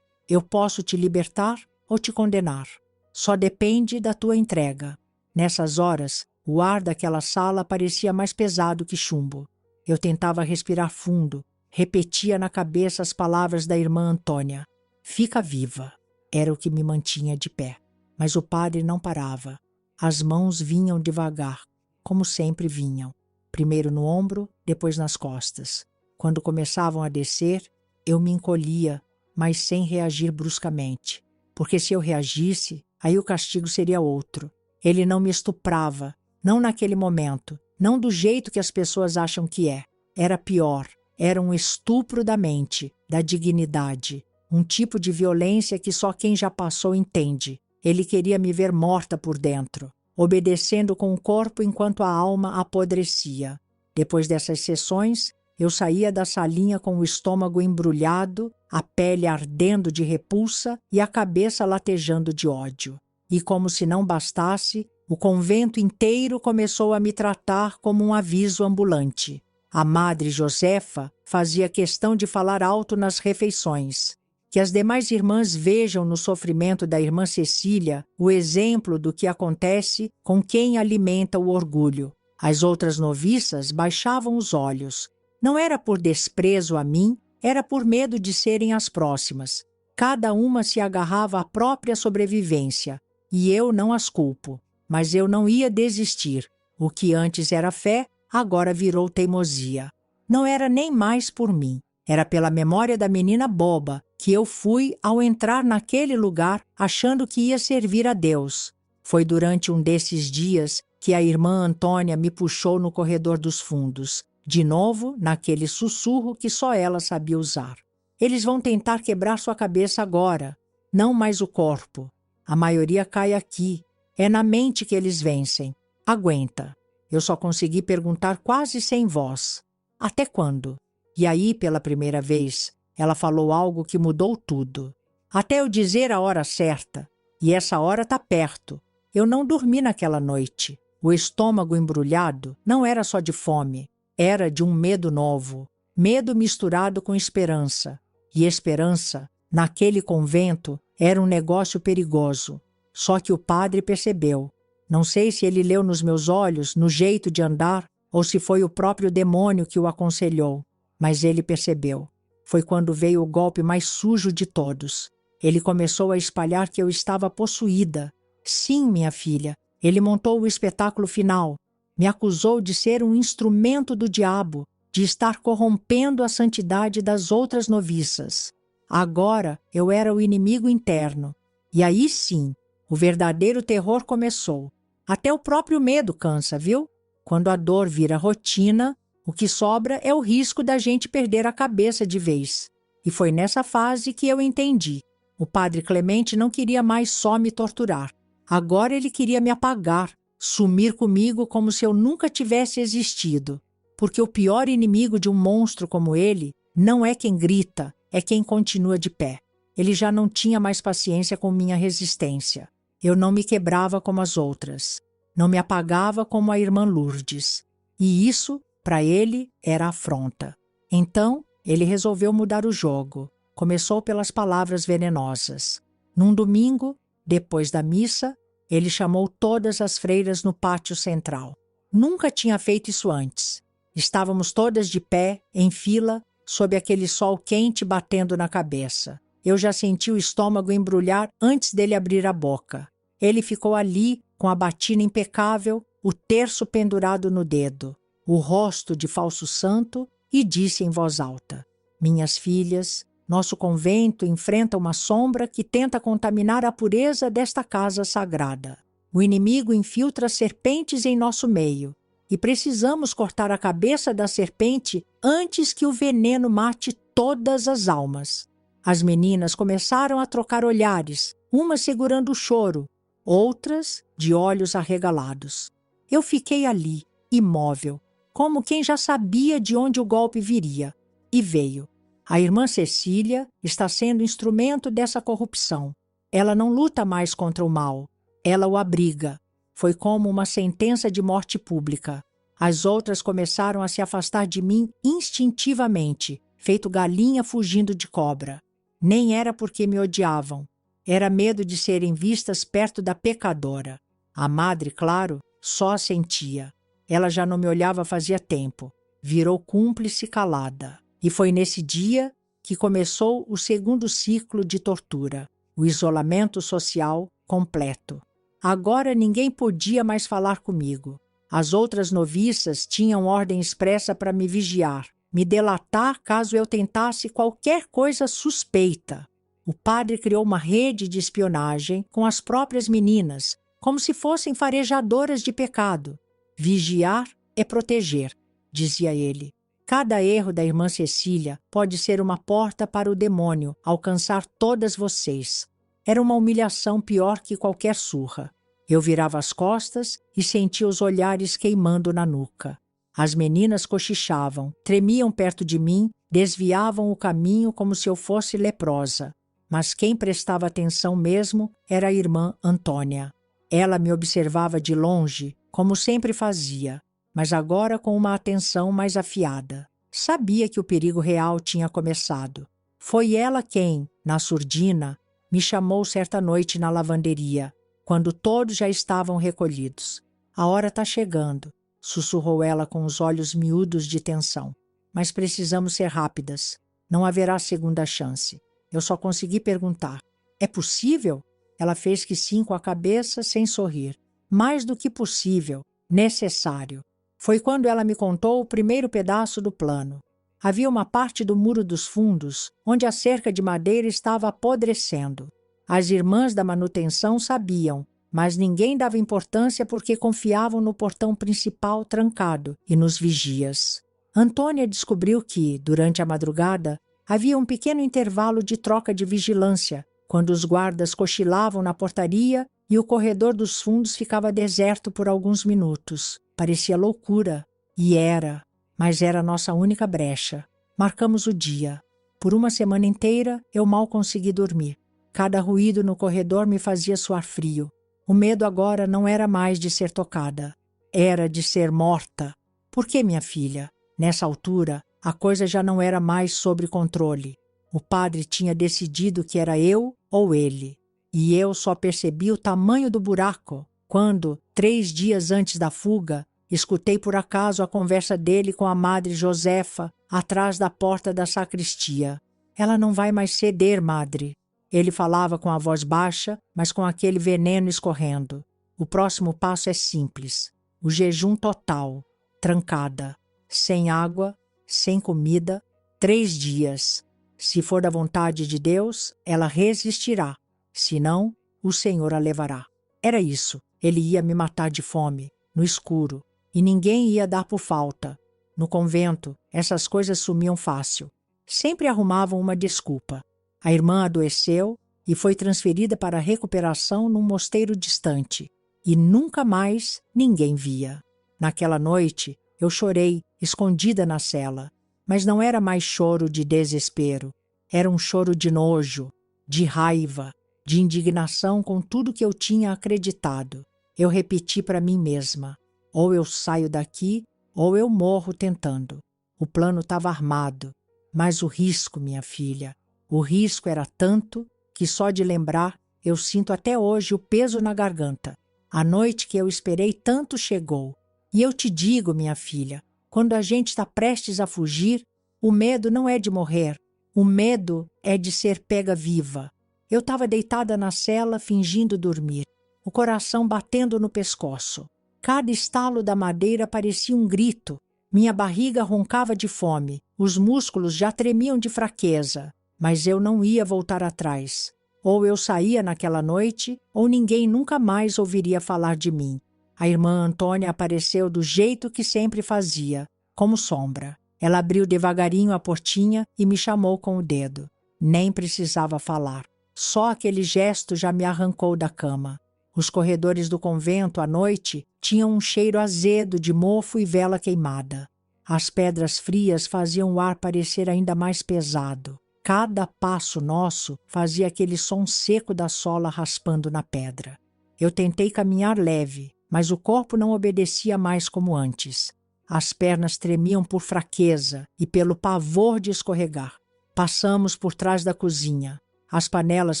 Eu posso te libertar ou te condenar. Só depende da tua entrega. Nessas horas, o ar daquela sala parecia mais pesado que chumbo. Eu tentava respirar fundo, repetia na cabeça as palavras da irmã Antônia. Fica viva. Era o que me mantinha de pé. Mas o padre não parava. As mãos vinham devagar, como sempre vinham. Primeiro no ombro, depois nas costas. Quando começavam a descer, eu me encolhia, mas sem reagir bruscamente. Porque se eu reagisse, aí o castigo seria outro. Ele não me estuprava, não naquele momento, não do jeito que as pessoas acham que é. Era pior, era um estupro da mente, da dignidade. Um tipo de violência que só quem já passou entende. Ele queria me ver morta por dentro, obedecendo com o corpo enquanto a alma apodrecia. Depois dessas sessões, eu saía da salinha com o estômago embrulhado, a pele ardendo de repulsa e a cabeça latejando de ódio. E como se não bastasse, o convento inteiro começou a me tratar como um aviso ambulante. A madre Josefa fazia questão de falar alto nas refeições. Que as demais irmãs vejam no sofrimento da irmã Cecília o exemplo do que acontece com quem alimenta o orgulho. As outras noviças baixavam os olhos. Não era por desprezo a mim, era por medo de serem as próximas. Cada uma se agarrava à própria sobrevivência, e eu não as culpo. Mas eu não ia desistir. O que antes era fé, agora virou teimosia. Não era nem mais por mim. Era pela memória da menina boba que eu fui ao entrar naquele lugar achando que ia servir a Deus. Foi durante um desses dias que a irmã Antônia me puxou no corredor dos fundos, de novo naquele sussurro que só ela sabia usar. Eles vão tentar quebrar sua cabeça agora, não mais o corpo. A maioria cai aqui. É na mente que eles vencem. Aguenta. Eu só consegui perguntar quase sem voz. Até quando? E aí, pela primeira vez, ela falou algo que mudou tudo. Até eu dizer a hora certa. E essa hora está perto. Eu não dormi naquela noite. O estômago embrulhado não era só de fome. Era de um medo novo. Medo misturado com esperança. E esperança, naquele convento, era um negócio perigoso. Só que o padre percebeu. Não sei se ele leu nos meus olhos, no jeito de andar, ou se foi o próprio demônio que o aconselhou, mas ele percebeu. Foi quando veio o golpe mais sujo de todos. Ele começou a espalhar que eu estava possuída. Sim, minha filha, ele montou o espetáculo final. Me acusou de ser um instrumento do diabo, de estar corrompendo a santidade das outras noviças. Agora eu era o inimigo interno. E aí sim, o verdadeiro terror começou. Até o próprio medo cansa, viu? Quando a dor vira rotina, o que sobra é o risco da gente perder a cabeça de vez. E foi nessa fase que eu entendi. O padre Clemente não queria mais só me torturar. Agora ele queria me apagar, sumir comigo como se eu nunca tivesse existido. Porque o pior inimigo de um monstro como ele não é quem grita, é quem continua de pé. Ele já não tinha mais paciência com minha resistência. Eu não me quebrava como as outras. Não me apagava como a irmã Lourdes. E isso, para ele, era afronta. Então, ele resolveu mudar o jogo. Começou pelas palavras venenosas. Num domingo, depois da missa, ele chamou todas as freiras no pátio central. Nunca tinha feito isso antes. Estávamos todas de pé, em fila, sob aquele sol quente batendo na cabeça. Eu já senti o estômago embrulhar antes dele abrir a boca. Ele ficou ali, com a batina impecável, o terço pendurado no dedo, o rosto de falso santo, e disse em voz alta: Minhas filhas, nosso convento enfrenta uma sombra que tenta contaminar a pureza desta casa sagrada. O inimigo infiltra serpentes em nosso meio, e precisamos cortar a cabeça da serpente antes que o veneno mate todas as almas. As meninas começaram a trocar olhares, umas segurando o choro, outras de olhos arregalados. Eu fiquei ali, imóvel, como quem já sabia de onde o golpe viria. E veio. A irmã Cecília está sendo instrumento dessa corrupção. Ela não luta mais contra o mal. Ela o abriga. Foi como uma sentença de morte pública. As outras começaram a se afastar de mim instintivamente, feito galinha fugindo de cobra. Nem era porque me odiavam. Era medo de serem vistas perto da pecadora. A madre, claro, só assentia. Ela já não me olhava fazia tempo. Virou cúmplice calada. E foi nesse dia que começou o segundo ciclo de tortura. O isolamento social completo. Agora ninguém podia mais falar comigo. As outras noviças tinham ordem expressa para me vigiar, me delatar caso eu tentasse qualquer coisa suspeita. O padre criou uma rede de espionagem com as próprias meninas, como se fossem farejadoras de pecado. Vigiar é proteger, dizia ele. Cada erro da irmã Cecília pode ser uma porta para o demônio alcançar todas vocês. Era uma humilhação pior que qualquer surra. Eu virava as costas e sentia os olhares queimando na nuca. As meninas cochichavam, tremiam perto de mim, desviavam o caminho como se eu fosse leprosa. Mas quem prestava atenção mesmo era a irmã Antônia. Ela me observava de longe, como sempre fazia, mas agora com uma atenção mais afiada. Sabia que o perigo real tinha começado. Foi ela quem, na surdina, me chamou certa noite na lavanderia, quando todos já estavam recolhidos. A hora está chegando, sussurrou ela com os olhos miúdos de tensão. Mas precisamos ser rápidas. Não haverá segunda chance. Eu só consegui perguntar. É possível? Ela fez que sim com a cabeça, sem sorrir. Mais do que possível. Necessário. Foi quando ela me contou o primeiro pedaço do plano. Havia uma parte do muro dos fundos, onde a cerca de madeira estava apodrecendo. As irmãs da manutenção sabiam, mas ninguém dava importância porque confiavam no portão principal trancado e nos vigias. Antônia descobriu que, durante a madrugada, havia um pequeno intervalo de troca de vigilância, quando os guardas cochilavam na portaria e o corredor dos fundos ficava deserto por alguns minutos. Parecia loucura. E era. Mas era a nossa única brecha. Marcamos o dia. Por uma semana inteira, eu mal consegui dormir. Cada ruído no corredor me fazia suar frio. O medo agora não era mais de ser tocada. Era de ser morta. Por que, minha filha? Nessa altura, a coisa já não era mais sob controle. O padre tinha decidido que era eu ou ele. E eu só percebi o tamanho do buraco quando, 3 dias antes da fuga, escutei por acaso a conversa dele com a madre Josefa atrás da porta da sacristia. Ela não vai mais ceder, madre. Ele falava com a voz baixa, mas com aquele veneno escorrendo. O próximo passo é simples. O jejum total. Trancada. Sem água, sem comida. 3 dias. Se for da vontade de Deus, ela resistirá. Se não, o Senhor a levará. Era isso. Ele ia me matar de fome, no escuro. E ninguém ia dar por falta. No convento, essas coisas sumiam fácil. Sempre arrumavam uma desculpa. A irmã adoeceu e foi transferida para a recuperação num mosteiro distante. E nunca mais ninguém via. Naquela noite, eu chorei, escondida na cela. Mas não era mais choro de desespero. Era um choro de nojo, de raiva, de indignação com tudo que eu tinha acreditado. Eu repeti para mim mesma: ou eu saio daqui, ou eu morro tentando. O plano estava armado. Mas o risco, minha filha, o risco era tanto que só de lembrar eu sinto até hoje o peso na garganta. A noite que eu esperei tanto chegou. E eu te digo, minha filha, quando a gente está prestes a fugir, o medo não é de morrer, o medo é de ser pega viva. Eu estava deitada na cela fingindo dormir, o coração batendo no pescoço. Cada estalo da madeira parecia um grito. Minha barriga roncava de fome, os músculos já tremiam de fraqueza, mas eu não ia voltar atrás. Ou eu saía naquela noite, ou ninguém nunca mais ouviria falar de mim. A irmã Antônia apareceu do jeito que sempre fazia, como sombra. Ela abriu devagarinho a portinha e me chamou com o dedo. Nem precisava falar. Só aquele gesto já me arrancou da cama. Os corredores do convento, à noite, tinham um cheiro azedo de mofo e vela queimada. As pedras frias faziam o ar parecer ainda mais pesado. Cada passo nosso fazia aquele som seco da sola raspando na pedra. Eu tentei caminhar leve, mas o corpo não obedecia mais como antes. As pernas tremiam por fraqueza e pelo pavor de escorregar. Passamos por trás da cozinha. As panelas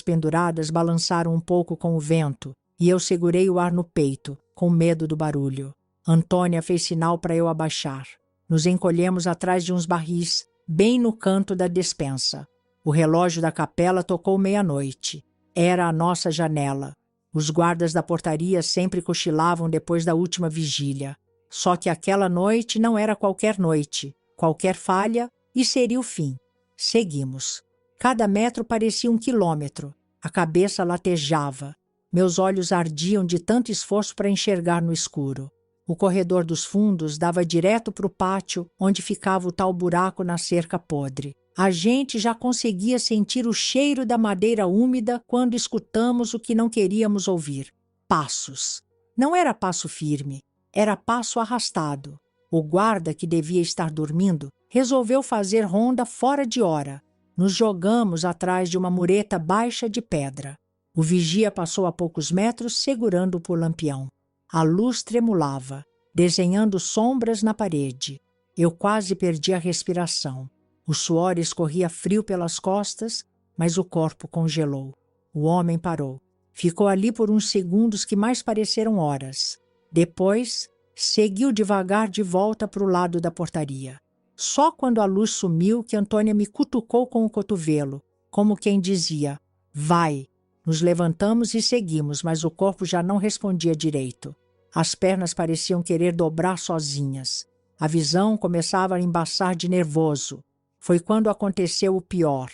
penduradas balançaram um pouco com o vento e eu segurei o ar no peito, com medo do barulho. Antônia fez sinal para eu abaixar. Nos encolhemos atrás de uns barris, bem no canto da despensa. O relógio da capela tocou 00:30. Era a nossa janela. Os guardas da portaria sempre cochilavam depois da última vigília. Só que aquela noite não era qualquer noite. Qualquer falha e seria o fim. Seguimos. Cada metro parecia 1 quilômetro. A cabeça latejava. Meus olhos ardiam de tanto esforço para enxergar no escuro. O corredor dos fundos dava direto para o pátio onde ficava o tal buraco na cerca podre. A gente já conseguia sentir o cheiro da madeira úmida quando escutamos o que não queríamos ouvir. Passos. Não era passo firme, era passo arrastado. O guarda, que devia estar dormindo, resolveu fazer ronda fora de hora. Nos jogamos atrás de uma mureta baixa de pedra. O vigia passou a poucos metros segurando por lampião. A luz tremulava, desenhando sombras na parede. Eu quase perdi a respiração. O suor escorria frio pelas costas, mas o corpo congelou. O homem parou. Ficou ali por uns segundos que mais pareceram horas. Depois, seguiu devagar de volta para o lado da portaria. Só quando a luz sumiu que Antônia me cutucou com o cotovelo, como quem dizia: vai. Nos levantamos e seguimos, mas o corpo já não respondia direito. As pernas pareciam querer dobrar sozinhas. A visão começava a embaçar de nervoso. Foi quando aconteceu o pior.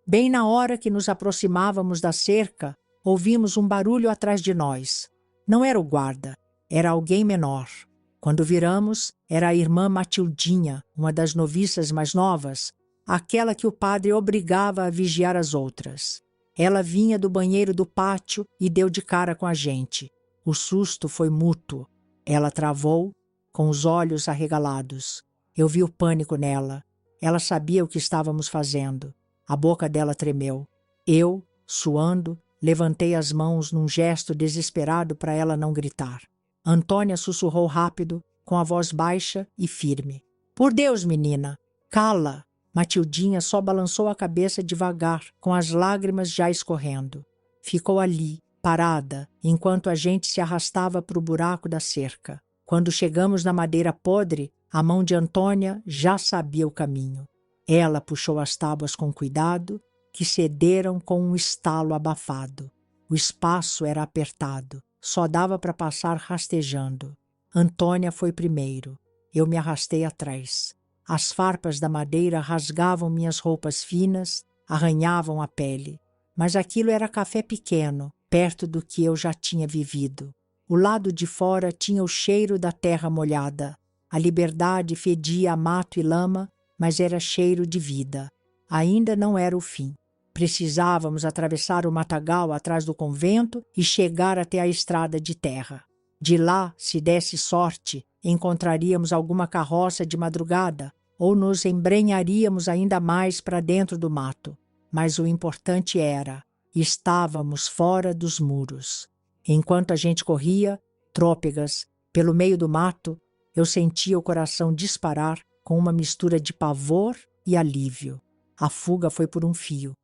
Bem na hora que nos aproximávamos da cerca, ouvimos um barulho atrás de nós. Não era o guarda, era alguém menor. Quando viramos, era a irmã Matildinha, uma das noviças mais novas, aquela que o padre obrigava a vigiar as outras. Ela vinha do banheiro do pátio e deu de cara com a gente. O susto foi mútuo. Ela travou, com os olhos arregalados. Eu vi o pânico nela. Ela sabia o que estávamos fazendo. A boca dela tremeu. Eu, suando, levantei as mãos num gesto desesperado para ela não gritar. Antônia sussurrou rápido, com a voz baixa e firme: por Deus, menina, cala! Matildinha só balançou a cabeça devagar, com as lágrimas já escorrendo. ficou ali, parada, enquanto a gente se arrastava para o buraco da cerca. Quando chegamos na madeira podre, a mão de Antônia já sabia o caminho. Ela puxou as tábuas com cuidado, que cederam com um estalo abafado. O espaço era apertado, só dava para passar rastejando. Antônia foi primeiro. Eu me arrastei atrás. As farpas da madeira rasgavam minhas roupas finas, arranhavam a pele. Mas aquilo era café pequeno, perto do que eu já tinha vivido. O lado de fora tinha o cheiro da terra molhada. A liberdade fedia a mato e lama, mas era cheiro de vida. Ainda não era o fim. Precisávamos atravessar o matagal atrás do convento e chegar até a estrada de terra. De lá, se desse sorte, encontraríamos alguma carroça de madrugada ou nos embrenharíamos ainda mais para dentro do mato. Mas o importante era, estávamos fora dos muros. Enquanto a gente corria, trôpegas, pelo meio do mato, eu sentia o coração disparar com uma mistura de pavor e alívio. A fuga foi por um fio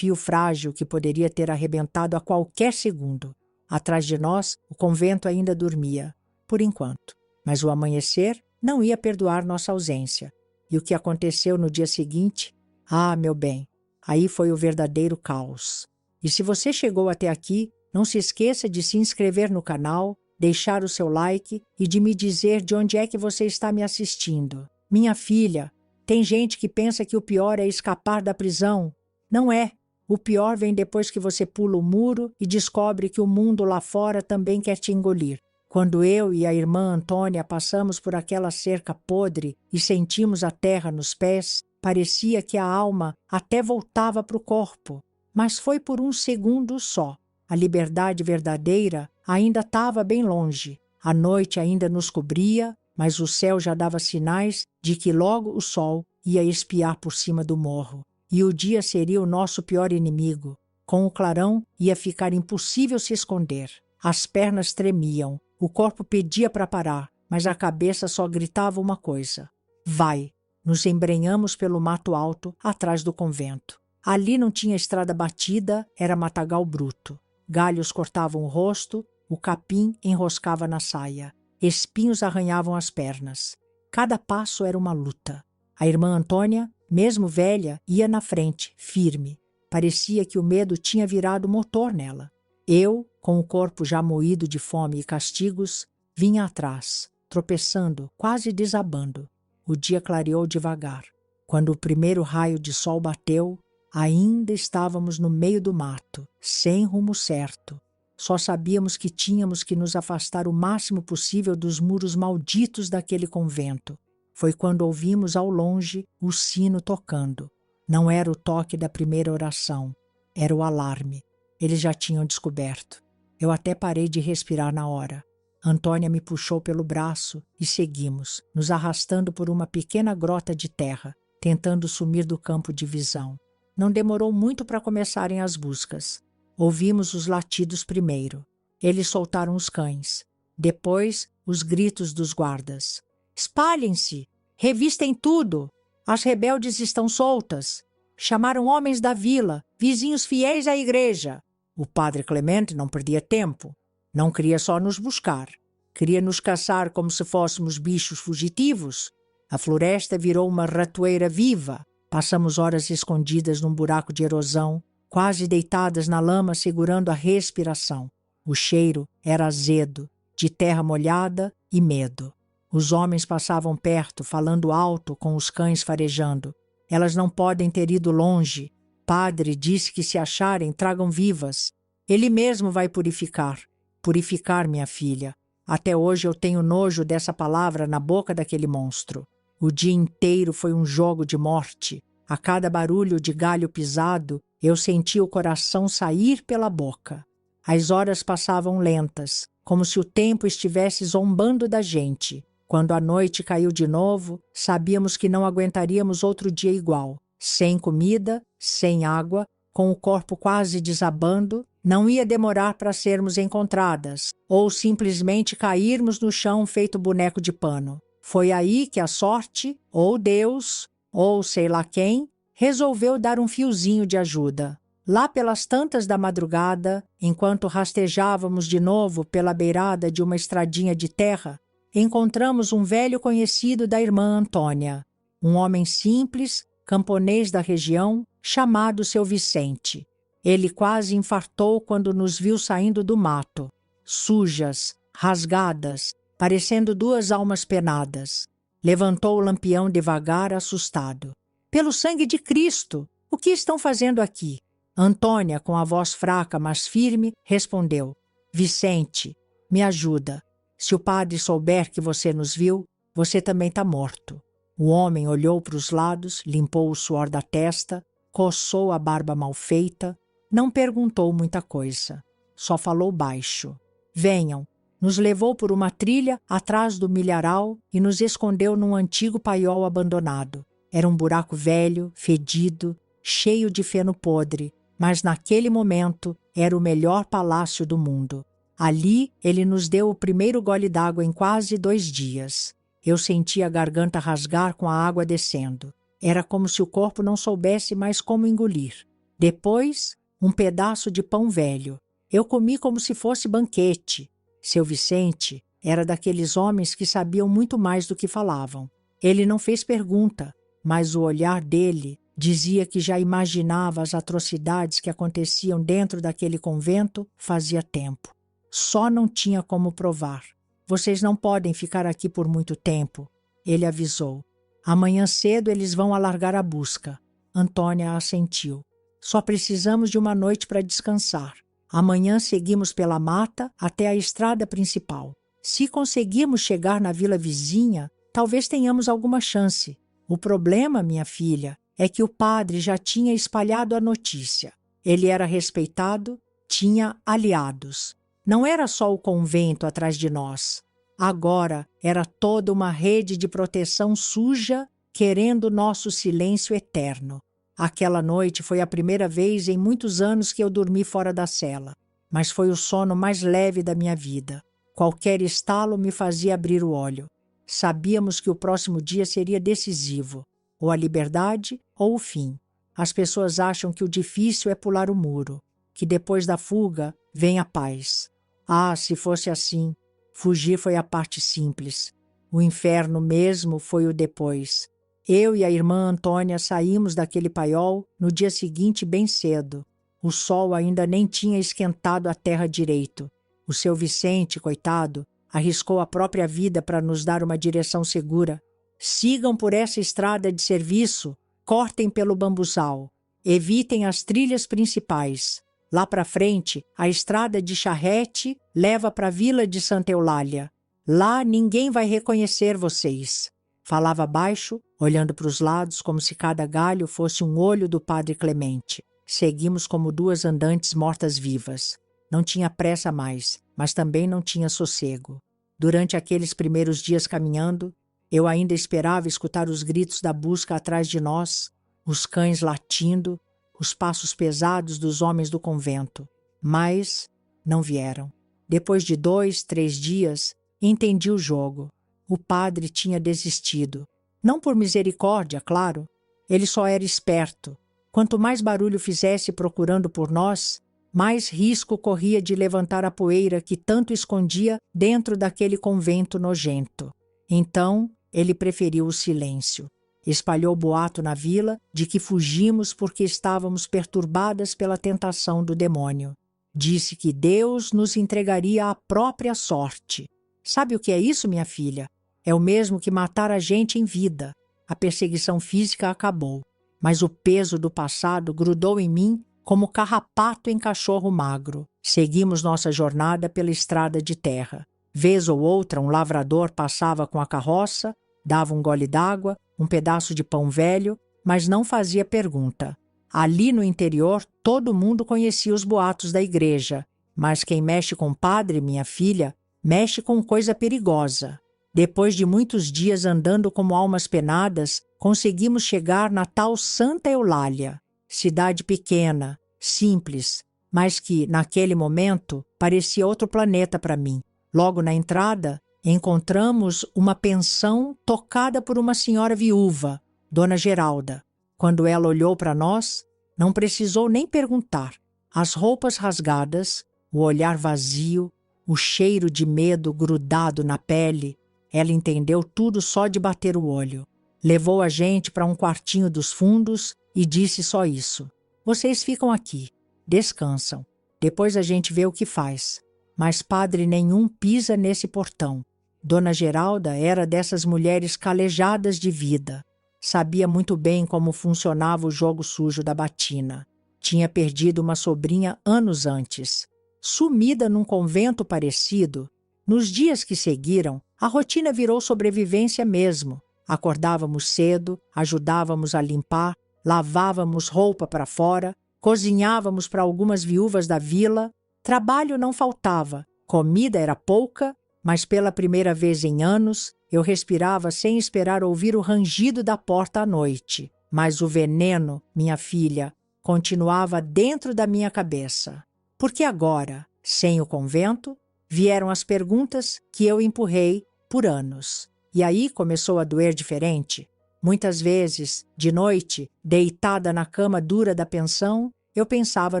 frágil que poderia ter arrebentado a qualquer segundo. Atrás de nós, o convento ainda dormia, por enquanto. Mas o amanhecer não ia perdoar nossa ausência. E o que aconteceu no dia seguinte? Ah, meu bem, aí foi o verdadeiro caos. E se você chegou até aqui, não se esqueça de se inscrever no canal, deixar o seu like e de me dizer de onde é que você está me assistindo. Minha filha, tem gente que pensa que o pior é escapar da prisão. Não é. O pior vem depois que você pula o muro e descobre que o mundo lá fora também quer te engolir. Quando eu e a irmã Antônia passamos por aquela cerca podre e sentimos a terra nos pés, parecia que a alma até voltava para o corpo. Mas foi por um segundo só. A liberdade verdadeira ainda estava bem longe. A noite ainda nos cobria, mas o céu já dava sinais de que logo o sol ia espiar por cima do morro. E o dia seria o nosso pior inimigo. Com o clarão ia ficar impossível se esconder. As pernas tremiam, o corpo pedia para parar, mas a cabeça só gritava uma coisa: vai! Nos embrenhamos pelo mato alto, atrás do convento. Ali não tinha estrada batida, era matagal bruto. Galhos cortavam o rosto, o capim enroscava na saia. Espinhos arranhavam as pernas. Cada passo era uma luta. A irmã Antônia, mesmo velha, ia na frente, firme. Parecia que o medo tinha virado motor nela. Eu, com o corpo já moído de fome e castigos, vinha atrás, tropeçando, quase desabando. O dia clareou devagar. Quando o primeiro raio de sol bateu, ainda estávamos no meio do mato, sem rumo certo. Só sabíamos que tínhamos que nos afastar o máximo possível dos muros malditos daquele convento. Foi quando ouvimos ao longe o sino tocando. Não era o toque da primeira oração, era o alarme. Eles já tinham descoberto. Eu até parei de respirar na hora. Antônia me puxou pelo braço e seguimos, nos arrastando por uma pequena grota de terra, tentando sumir do campo de visão. Não demorou muito para começarem as buscas. Ouvimos os latidos primeiro. Eles soltaram os cães. Depois, os gritos dos guardas. Espalhem-se! Revistem tudo! As rebeldes estão soltas! Chamaram homens da vila, vizinhos fiéis à igreja. O padre Clemente não perdia tempo. Não queria só nos buscar. Queria nos caçar como se fôssemos bichos fugitivos. A floresta virou uma ratoeira viva. Passamos horas escondidas num buraco de erosão, quase deitadas na lama segurando a respiração. O cheiro era azedo, de terra molhada e medo. Os homens passavam perto, falando alto com os cães farejando. Elas não podem ter ido longe. Padre disse que se acharem, tragam vivas. Ele mesmo vai purificar. Purificar, minha filha. Até hoje eu tenho nojo dessa palavra na boca daquele monstro. O dia inteiro foi um jogo de morte. A cada barulho de galho pisado, eu sentia o coração sair pela boca. As horas passavam lentas, como se o tempo estivesse zombando da gente. Quando a noite caiu de novo, sabíamos que não aguentaríamos outro dia igual. Sem comida, sem água, com o corpo quase desabando, não ia demorar para sermos encontradas, ou simplesmente cairmos no chão feito boneco de pano. Foi aí que a sorte, ou Deus, ou sei lá quem, resolveu dar um fiozinho de ajuda. Lá pelas tantas da madrugada, enquanto rastejávamos de novo pela beirada de uma estradinha de terra, encontramos um velho conhecido da irmã Antônia, um homem simples, camponês da região, chamado seu Vicente. Ele quase infartou quando nos viu saindo do mato, sujas, rasgadas, parecendo duas almas penadas. Levantou o lampião devagar, assustado. Pelo sangue de Cristo! O que estão fazendo aqui? Antônia, com a voz fraca, mas firme, respondeu. Vicente, me ajuda. Se o padre souber que você nos viu, você também está morto. O homem olhou para os lados, limpou o suor da testa, coçou a barba mal feita, não perguntou muita coisa. Só falou baixo. Venham. Nos levou por uma trilha atrás do milharal e nos escondeu num antigo paiol abandonado. Era um buraco velho, fedido, cheio de feno podre, mas naquele momento era o melhor palácio do mundo. Ali ele nos deu o primeiro gole d'água em quase 2 dias. Eu senti a garganta rasgar com a água descendo. Era como se o corpo não soubesse mais como engolir. Depois, um pedaço de pão velho. Eu comi como se fosse banquete. Seu Vicente era daqueles homens que sabiam muito mais do que falavam. Ele não fez pergunta, mas o olhar dele dizia que já imaginava as atrocidades que aconteciam dentro daquele convento fazia tempo. Só não tinha como provar. Vocês não podem ficar aqui por muito tempo, ele avisou. Amanhã cedo eles vão alargar a busca. Antônia assentiu. Só precisamos de uma noite para descansar. Amanhã seguimos pela mata até a estrada principal. Se conseguirmos chegar na vila vizinha, talvez tenhamos alguma chance. O problema, minha filha, é que o padre já tinha espalhado a notícia. Ele era respeitado, tinha aliados. Não era só o convento atrás de nós. Agora era toda uma rede de proteção suja querendo nosso silêncio eterno. Aquela noite foi a primeira vez em muitos anos que eu dormi fora da cela, mas foi o sono mais leve da minha vida. Qualquer estalo me fazia abrir o olho. Sabíamos que o próximo dia seria decisivo, ou a liberdade ou o fim. As pessoas acham que o difícil é pular o muro, que depois da fuga vem a paz. Ah, se fosse assim! Fugir foi a parte simples. O inferno mesmo foi o depois. Eu e a irmã Antônia saímos daquele paiol no dia seguinte bem cedo. O sol ainda nem tinha esquentado a terra direito. O seu Vicente, coitado, arriscou a própria vida para nos dar uma direção segura. Sigam por essa estrada de serviço, cortem pelo bambuzal, evitem as trilhas principais. Lá para frente, a estrada de charrete leva para a vila de Santa Eulália. Lá ninguém vai reconhecer vocês. Falava baixo, olhando para os lados como se cada galho fosse um olho do padre Clemente. Seguimos como 2 andantes mortas-vivas. Não tinha pressa mais, mas também não tinha sossego. Durante aqueles primeiros dias caminhando, eu ainda esperava escutar os gritos da busca atrás de nós, os cães latindo, os passos pesados dos homens do convento. Mas não vieram. Depois de 2, 3 dias, entendi o jogo. O padre tinha desistido. Não por misericórdia, claro. Ele só era esperto. Quanto mais barulho fizesse procurando por nós, mais risco corria de levantar a poeira que tanto escondia dentro daquele convento nojento. Então, ele preferiu o silêncio. Espalhou boato na vila de que fugimos porque estávamos perturbadas pela tentação do demônio. Disse que Deus nos entregaria à própria sorte. Sabe o que é isso, minha filha? É o mesmo que matar a gente em vida. A perseguição física acabou, mas o peso do passado grudou em mim como carrapato em cachorro magro. Seguimos nossa jornada pela estrada de terra. Vez ou outra, um lavrador passava com a carroça, dava um gole d'água, um pedaço de pão velho, mas não fazia pergunta. Ali no interior, todo mundo conhecia os boatos da igreja, mas quem mexe com padre, minha filha, mexe com coisa perigosa. Depois de muitos dias andando como almas penadas, conseguimos chegar na tal Santa Eulália, cidade pequena, simples, mas que, naquele momento, parecia outro planeta para mim. Logo na entrada, encontramos uma pensão tocada por uma senhora viúva, Dona Geralda. Quando ela olhou para nós, Não precisou nem perguntar. As roupas rasgadas, o olhar vazio, o cheiro de medo grudado na pele, ela entendeu tudo só de bater o olho. Levou a gente para um quartinho dos fundos e disse só isso. Vocês ficam aqui, descansam. Depois a gente vê o que faz. Mas padre nenhum pisa nesse portão. Dona Geralda era dessas mulheres calejadas de vida. Sabia muito bem como funcionava o jogo sujo da batina. Tinha perdido uma sobrinha anos antes. Sumida num convento parecido, nos dias que seguiram, a rotina virou sobrevivência mesmo. Acordávamos cedo, ajudávamos a limpar, lavávamos roupa para fora, cozinhávamos para algumas viúvas da vila. Trabalho não faltava, comida era pouca, mas pela primeira vez em anos, eu respirava sem esperar ouvir o rangido da porta à noite. Mas o veneno, minha filha, continuava dentro da minha cabeça. Porque agora, sem o convento, vieram as perguntas que eu empurrei por anos. E aí começou a doer diferente. Muitas vezes, de noite, deitada na cama dura da pensão, eu pensava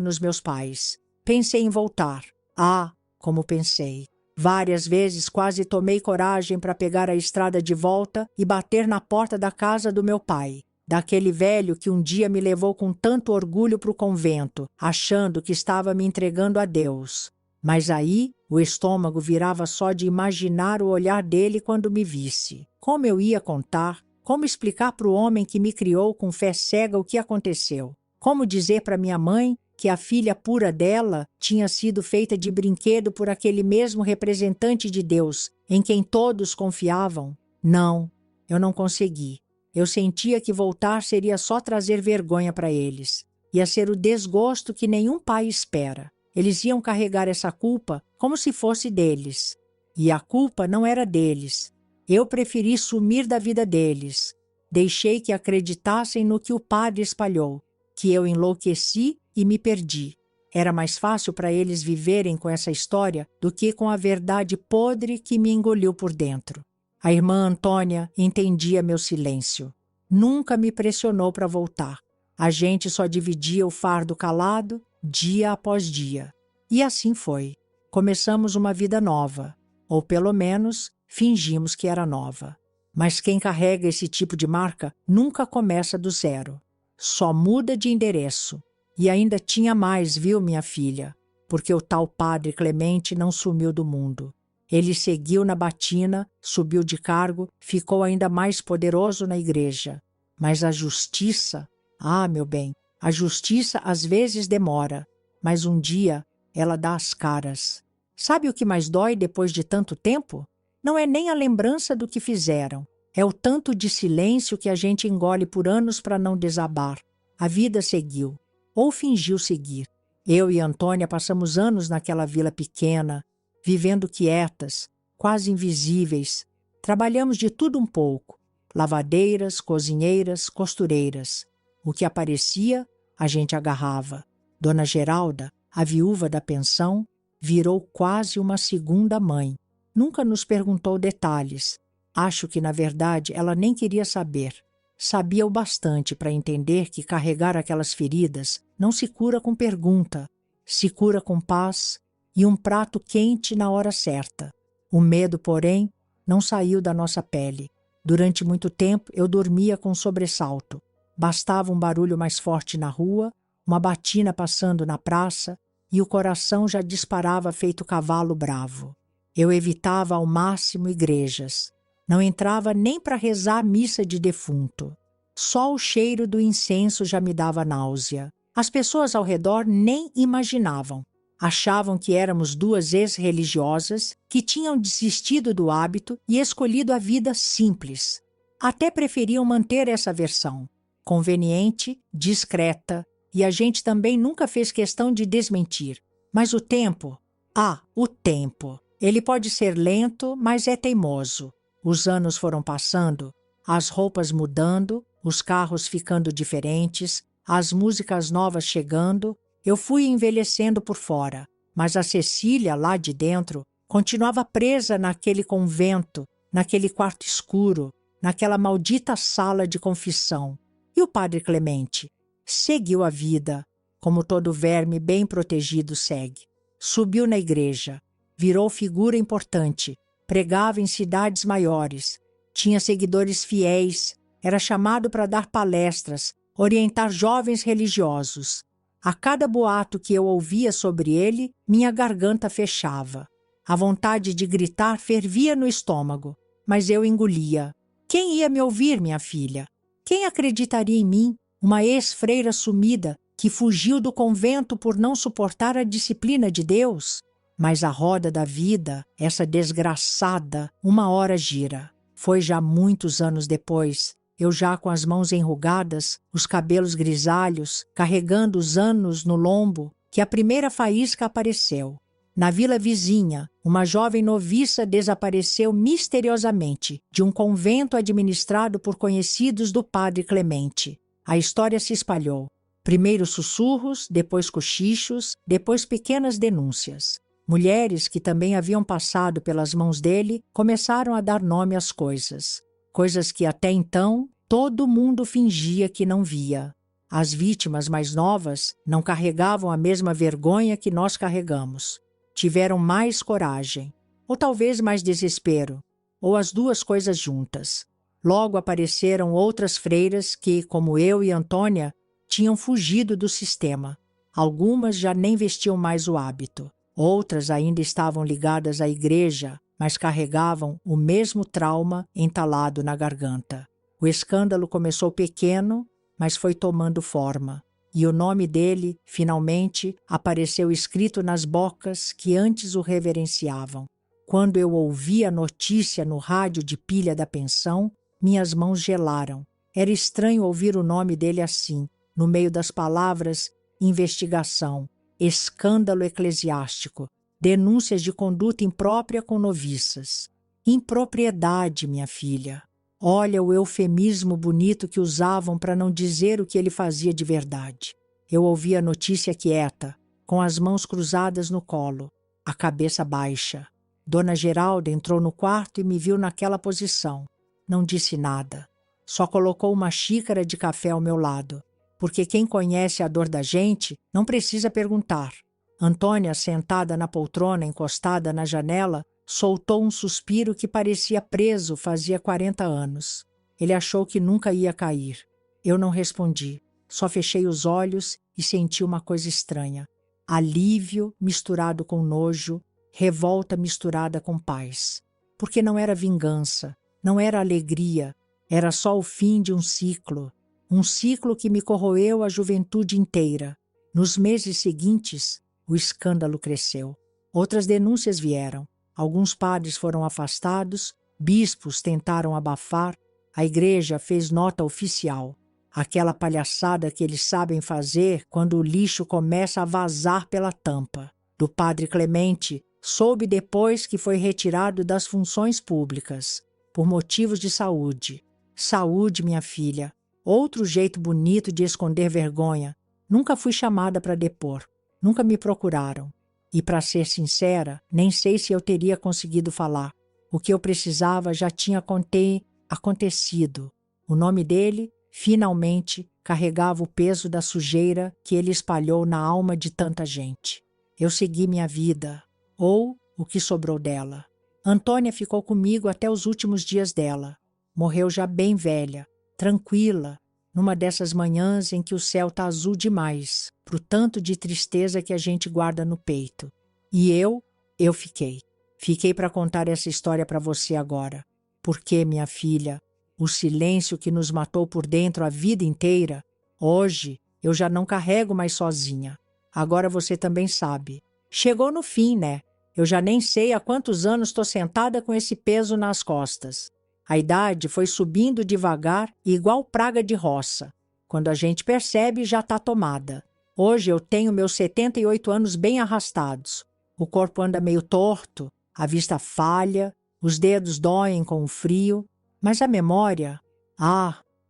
nos meus pais. Pensei em voltar. Ah, como pensei. Várias vezes quase tomei coragem para pegar a estrada de volta e bater na porta da casa do meu pai, daquele velho que um dia me levou com tanto orgulho para o convento, achando que estava me entregando a Deus. Mas aí o estômago virava só de imaginar o olhar dele quando me visse. Como eu ia contar? Como explicar para o homem que me criou com fé cega o que aconteceu? Como dizer para minha mãe que a filha pura dela tinha sido feita de brinquedo por aquele mesmo representante de Deus, em quem todos confiavam? Não, eu não consegui. Eu sentia que voltar seria só trazer vergonha para eles. Ia ser o desgosto que nenhum pai espera. Eles iam carregar essa culpa como se fosse deles. E a culpa não era deles. Eu preferi sumir da vida deles. Deixei que acreditassem no que o padre espalhou, que eu enlouqueci e me perdi. Era mais fácil para eles viverem com essa história do que com a verdade podre que me engoliu por dentro. A irmã Antônia entendia meu silêncio. Nunca me pressionou para voltar. A gente só dividia o fardo calado, dia após dia. E assim foi. Começamos uma vida nova. Ou pelo menos, fingimos que era nova. Mas quem carrega esse tipo de marca nunca começa do zero. Só muda de endereço. E ainda tinha mais, viu, minha filha? Porque o tal padre Clemente não sumiu do mundo. Ele seguiu na batina, subiu de cargo, ficou ainda mais poderoso na igreja. Mas a justiça, meu bem, a justiça às vezes demora, mas um dia ela dá as caras. Sabe o que mais dói depois de tanto tempo? Não é nem a lembrança do que fizeram, é o tanto de silêncio que a gente engole por anos para não desabar. A vida seguiu, ou fingiu seguir. Eu e Antônia passamos anos naquela vila pequena, vivendo quietas, quase invisíveis. Trabalhamos de tudo um pouco, lavadeiras, cozinheiras, costureiras. O que aparecia, a gente agarrava. Dona Geralda, a viúva da pensão, virou quase uma segunda mãe. Nunca nos perguntou detalhes. Acho que, na verdade, ela nem queria saber. Sabia o bastante para entender que carregar aquelas feridas não se cura com pergunta, se cura com paz e um prato quente na hora certa. O medo, porém, não saiu da nossa pele. Durante muito tempo eu dormia com sobressalto. Bastava um barulho mais forte na rua, uma batina passando na praça, e o coração já disparava feito cavalo bravo. Eu evitava ao máximo igrejas. Não entrava nem para rezar a missa de defunto. Só o cheiro do incenso já me dava náusea. As pessoas ao redor nem imaginavam. Achavam que éramos duas ex-religiosas que tinham desistido do hábito e escolhido a vida simples. Até preferiam manter essa versão. Conveniente, discreta, e a gente também nunca fez questão de desmentir. Mas o tempo? O tempo. Ele pode ser lento, mas é teimoso. Os anos foram passando, as roupas mudando, os carros ficando diferentes, as músicas novas chegando. Eu fui envelhecendo por fora, mas a Cecília, lá de dentro, continuava presa naquele convento, naquele quarto escuro, naquela maldita sala de confissão. E o padre Clemente? Seguiu a vida, como todo verme bem protegido segue. Subiu na igreja, virou figura importante, pregava em cidades maiores, tinha seguidores fiéis, era chamado para dar palestras, orientar jovens religiosos. A cada boato que eu ouvia sobre ele, minha garganta fechava. A vontade de gritar fervia no estômago, mas eu engolia. Quem ia me ouvir, minha filha? Quem acreditaria em mim, uma ex-freira sumida que fugiu do convento por não suportar a disciplina de Deus? Mas a roda da vida, essa desgraçada, uma hora gira. Foi já muitos anos depois, eu já com as mãos enrugadas, os cabelos grisalhos, carregando os anos no lombo, que a primeira faísca apareceu. Na vila vizinha, uma jovem noviça desapareceu misteriosamente de um convento administrado por conhecidos do padre Clemente. A história se espalhou. Primeiro sussurros, depois cochichos, depois pequenas denúncias. Mulheres que também haviam passado pelas mãos dele começaram a dar nome às coisas. Coisas que até então todo mundo fingia que não via. As vítimas mais novas não carregavam a mesma vergonha que nós carregamos. Tiveram mais coragem, ou talvez mais desespero, ou as duas coisas juntas. Logo apareceram outras freiras que, como eu e Antônia, tinham fugido do sistema. Algumas já nem vestiam mais o hábito. Outras ainda estavam ligadas à igreja, mas carregavam o mesmo trauma entalado na garganta. O escândalo começou pequeno, mas foi tomando forma. E o nome dele, finalmente, apareceu escrito nas bocas que antes o reverenciavam. Quando eu ouvi a notícia no rádio de pilha da pensão, minhas mãos gelaram. Era estranho ouvir o nome dele assim, no meio das palavras investigação, escândalo eclesiástico, denúncias de conduta imprópria com noviças. Impropriedade, minha filha. Olha o eufemismo bonito que usavam para não dizer o que ele fazia de verdade. Eu ouvi a notícia quieta, com as mãos cruzadas no colo, a cabeça baixa. Dona Geralda entrou no quarto e me viu naquela posição. Não disse nada. Só colocou uma xícara de café ao meu lado, porque quem conhece a dor da gente não precisa perguntar. Antônia, sentada na poltrona, encostada na janela, soltou um suspiro que parecia preso fazia 40 anos. Ele achou que nunca ia cair. Eu não respondi. Só fechei os olhos e senti uma coisa estranha. Alívio misturado com nojo, revolta misturada com paz. Porque não era vingança, não era alegria, era só o fim de um ciclo. Um ciclo que me corroeu a juventude inteira. Nos meses seguintes, o escândalo cresceu. Outras denúncias vieram. Alguns padres foram afastados, bispos tentaram abafar, a igreja fez nota oficial. Aquela palhaçada que eles sabem fazer quando o lixo começa a vazar pela tampa. Do padre Clemente, soube depois que foi retirado das funções públicas, por motivos de saúde. Saúde, minha filha. Outro jeito bonito de esconder vergonha. Nunca fui chamada para depor. Nunca me procuraram. E, para ser sincera, nem sei se eu teria conseguido falar. O que eu precisava já tinha acontecido. O nome dele, finalmente, carregava o peso da sujeira que ele espalhou na alma de tanta gente. Eu segui minha vida, ou o que sobrou dela. Antônia ficou comigo até os últimos dias dela. Morreu já bem velha, tranquila, numa dessas manhãs em que o céu tá azul demais, pro tanto de tristeza que a gente guarda no peito. E eu fiquei. Fiquei para contar essa história para você agora. Porque, minha filha, o silêncio que nos matou por dentro a vida inteira, hoje eu já não carrego mais sozinha. Agora você também sabe. Chegou no fim, né? Eu já nem sei há quantos anos estou sentada com esse peso nas costas. A idade foi subindo devagar e igual praga de roça. Quando a gente percebe, já está tomada. Hoje eu tenho meus 78 anos bem arrastados. O corpo anda meio torto, a vista falha, os dedos doem com o frio. Mas a memória,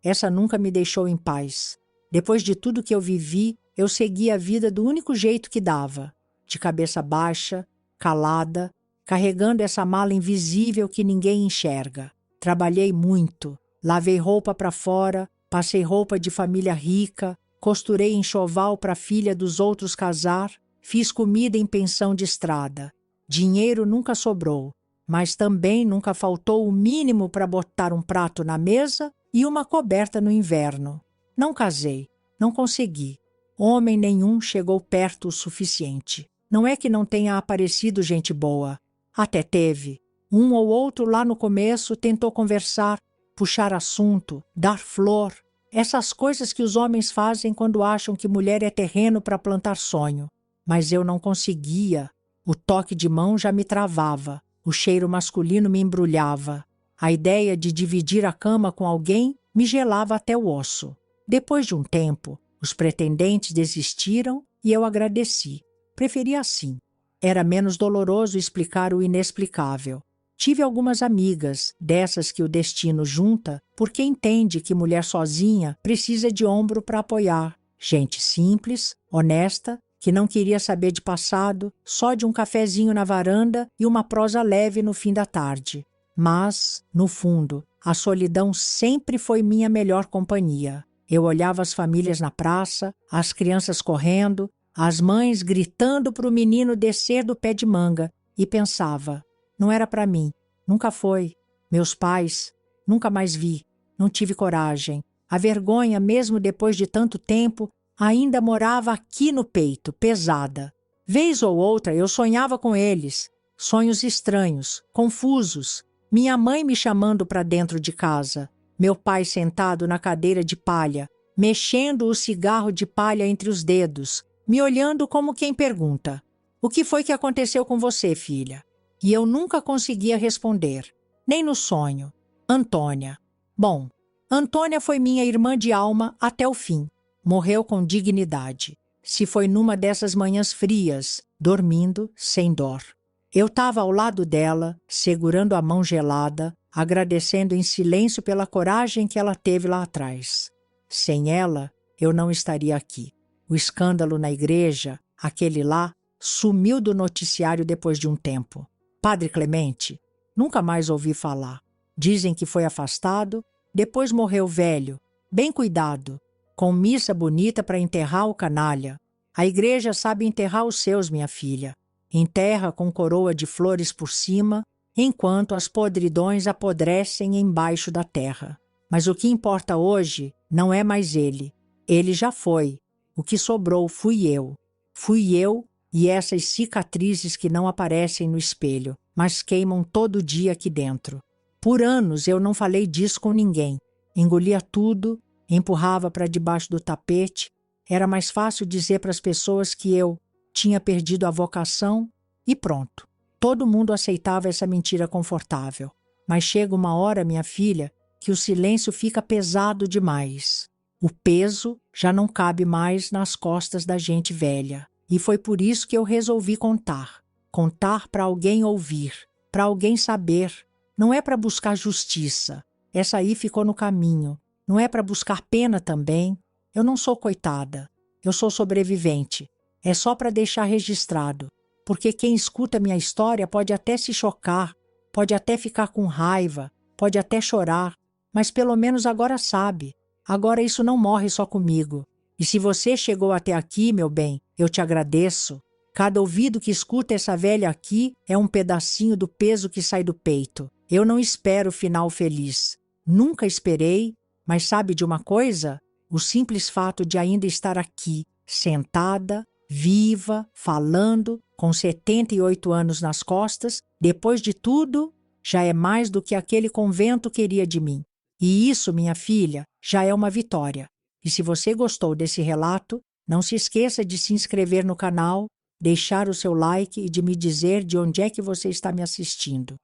essa nunca me deixou em paz. Depois de tudo que eu vivi, eu segui a vida do único jeito que dava. De cabeça baixa, calada, carregando essa mala invisível que ninguém enxerga. Trabalhei muito, lavei roupa para fora, passei roupa de família rica, costurei enxoval para a filha dos outros casar, fiz comida em pensão de estrada. Dinheiro nunca sobrou, mas também nunca faltou o mínimo para botar um prato na mesa e uma coberta no inverno. Não casei, não consegui. Homem nenhum chegou perto o suficiente. Não é que não tenha aparecido gente boa. Até teve. Um ou outro lá no começo tentou conversar, puxar assunto, dar flor. Essas coisas que os homens fazem quando acham que mulher é terreno para plantar sonho. Mas eu não conseguia. O toque de mão já me travava. O cheiro masculino me embrulhava. A ideia de dividir a cama com alguém me gelava até o osso. Depois de um tempo, os pretendentes desistiram e eu agradeci. Preferi assim. Era menos doloroso explicar o inexplicável. Tive algumas amigas, dessas que o destino junta, porque entende que mulher sozinha precisa de ombro para apoiar. Gente simples, honesta, que não queria saber de passado, só de um cafezinho na varanda e uma prosa leve no fim da tarde. Mas, no fundo, a solidão sempre foi minha melhor companhia. Eu olhava as famílias na praça, as crianças correndo, as mães gritando para o menino descer do pé de manga e pensava, não era para mim, nunca foi. Meus pais, nunca mais vi, não tive coragem. A vergonha, mesmo depois de tanto tempo, ainda morava aqui no peito, pesada. Vez ou outra eu sonhava com eles, sonhos estranhos, confusos. Minha mãe me chamando para dentro de casa, meu pai sentado na cadeira de palha, mexendo o cigarro de palha entre os dedos, me olhando como quem pergunta, o que foi que aconteceu com você, filha? E eu nunca conseguia responder, nem no sonho. Antônia. Bom, Antônia foi minha irmã de alma até o fim. Morreu com dignidade. Se foi numa dessas manhãs frias, dormindo sem dor. Eu estava ao lado dela, segurando a mão gelada, agradecendo em silêncio pela coragem que ela teve lá atrás. Sem ela, eu não estaria aqui. O escândalo na igreja, aquele lá, sumiu do noticiário depois de um tempo. Padre Clemente, nunca mais ouvi falar. Dizem que foi afastado, depois morreu velho, bem cuidado, com missa bonita para enterrar o canalha. A igreja sabe enterrar os seus, minha filha. Enterra com coroa de flores por cima, enquanto as podridões apodrecem embaixo da terra. Mas o que importa hoje não é mais ele. Ele já foi. O que sobrou fui eu. Fui eu e essas cicatrizes que não aparecem no espelho, mas queimam todo dia aqui dentro. Por anos eu não falei disso com ninguém. Engolia tudo, empurrava para debaixo do tapete. Era mais fácil dizer para as pessoas que eu tinha perdido a vocação e pronto. Todo mundo aceitava essa mentira confortável. Mas chega uma hora, minha filha, que o silêncio fica pesado demais. O peso já não cabe mais nas costas da gente velha. E foi por isso que eu resolvi contar. Contar para alguém ouvir, para alguém saber. Não é para buscar justiça. Essa aí ficou no caminho. Não é para buscar pena também. Eu não sou coitada. Eu sou sobrevivente. É só para deixar registrado. Porque quem escuta minha história pode até se chocar, pode até ficar com raiva, pode até chorar, mas pelo menos agora sabe. Agora isso não morre só comigo. E se você chegou até aqui, meu bem, eu te agradeço. Cada ouvido que escuta essa velha aqui é um pedacinho do peso que sai do peito. Eu não espero final feliz. Nunca esperei, mas sabe de uma coisa? O simples fato de ainda estar aqui, sentada, viva, falando, com 78 anos nas costas, depois de tudo, já é mais do que aquele convento queria de mim. E isso, minha filha, já é uma vitória. E se você gostou desse relato, não se esqueça de se inscrever no canal, deixar o seu like e de me dizer de onde é que você está me assistindo.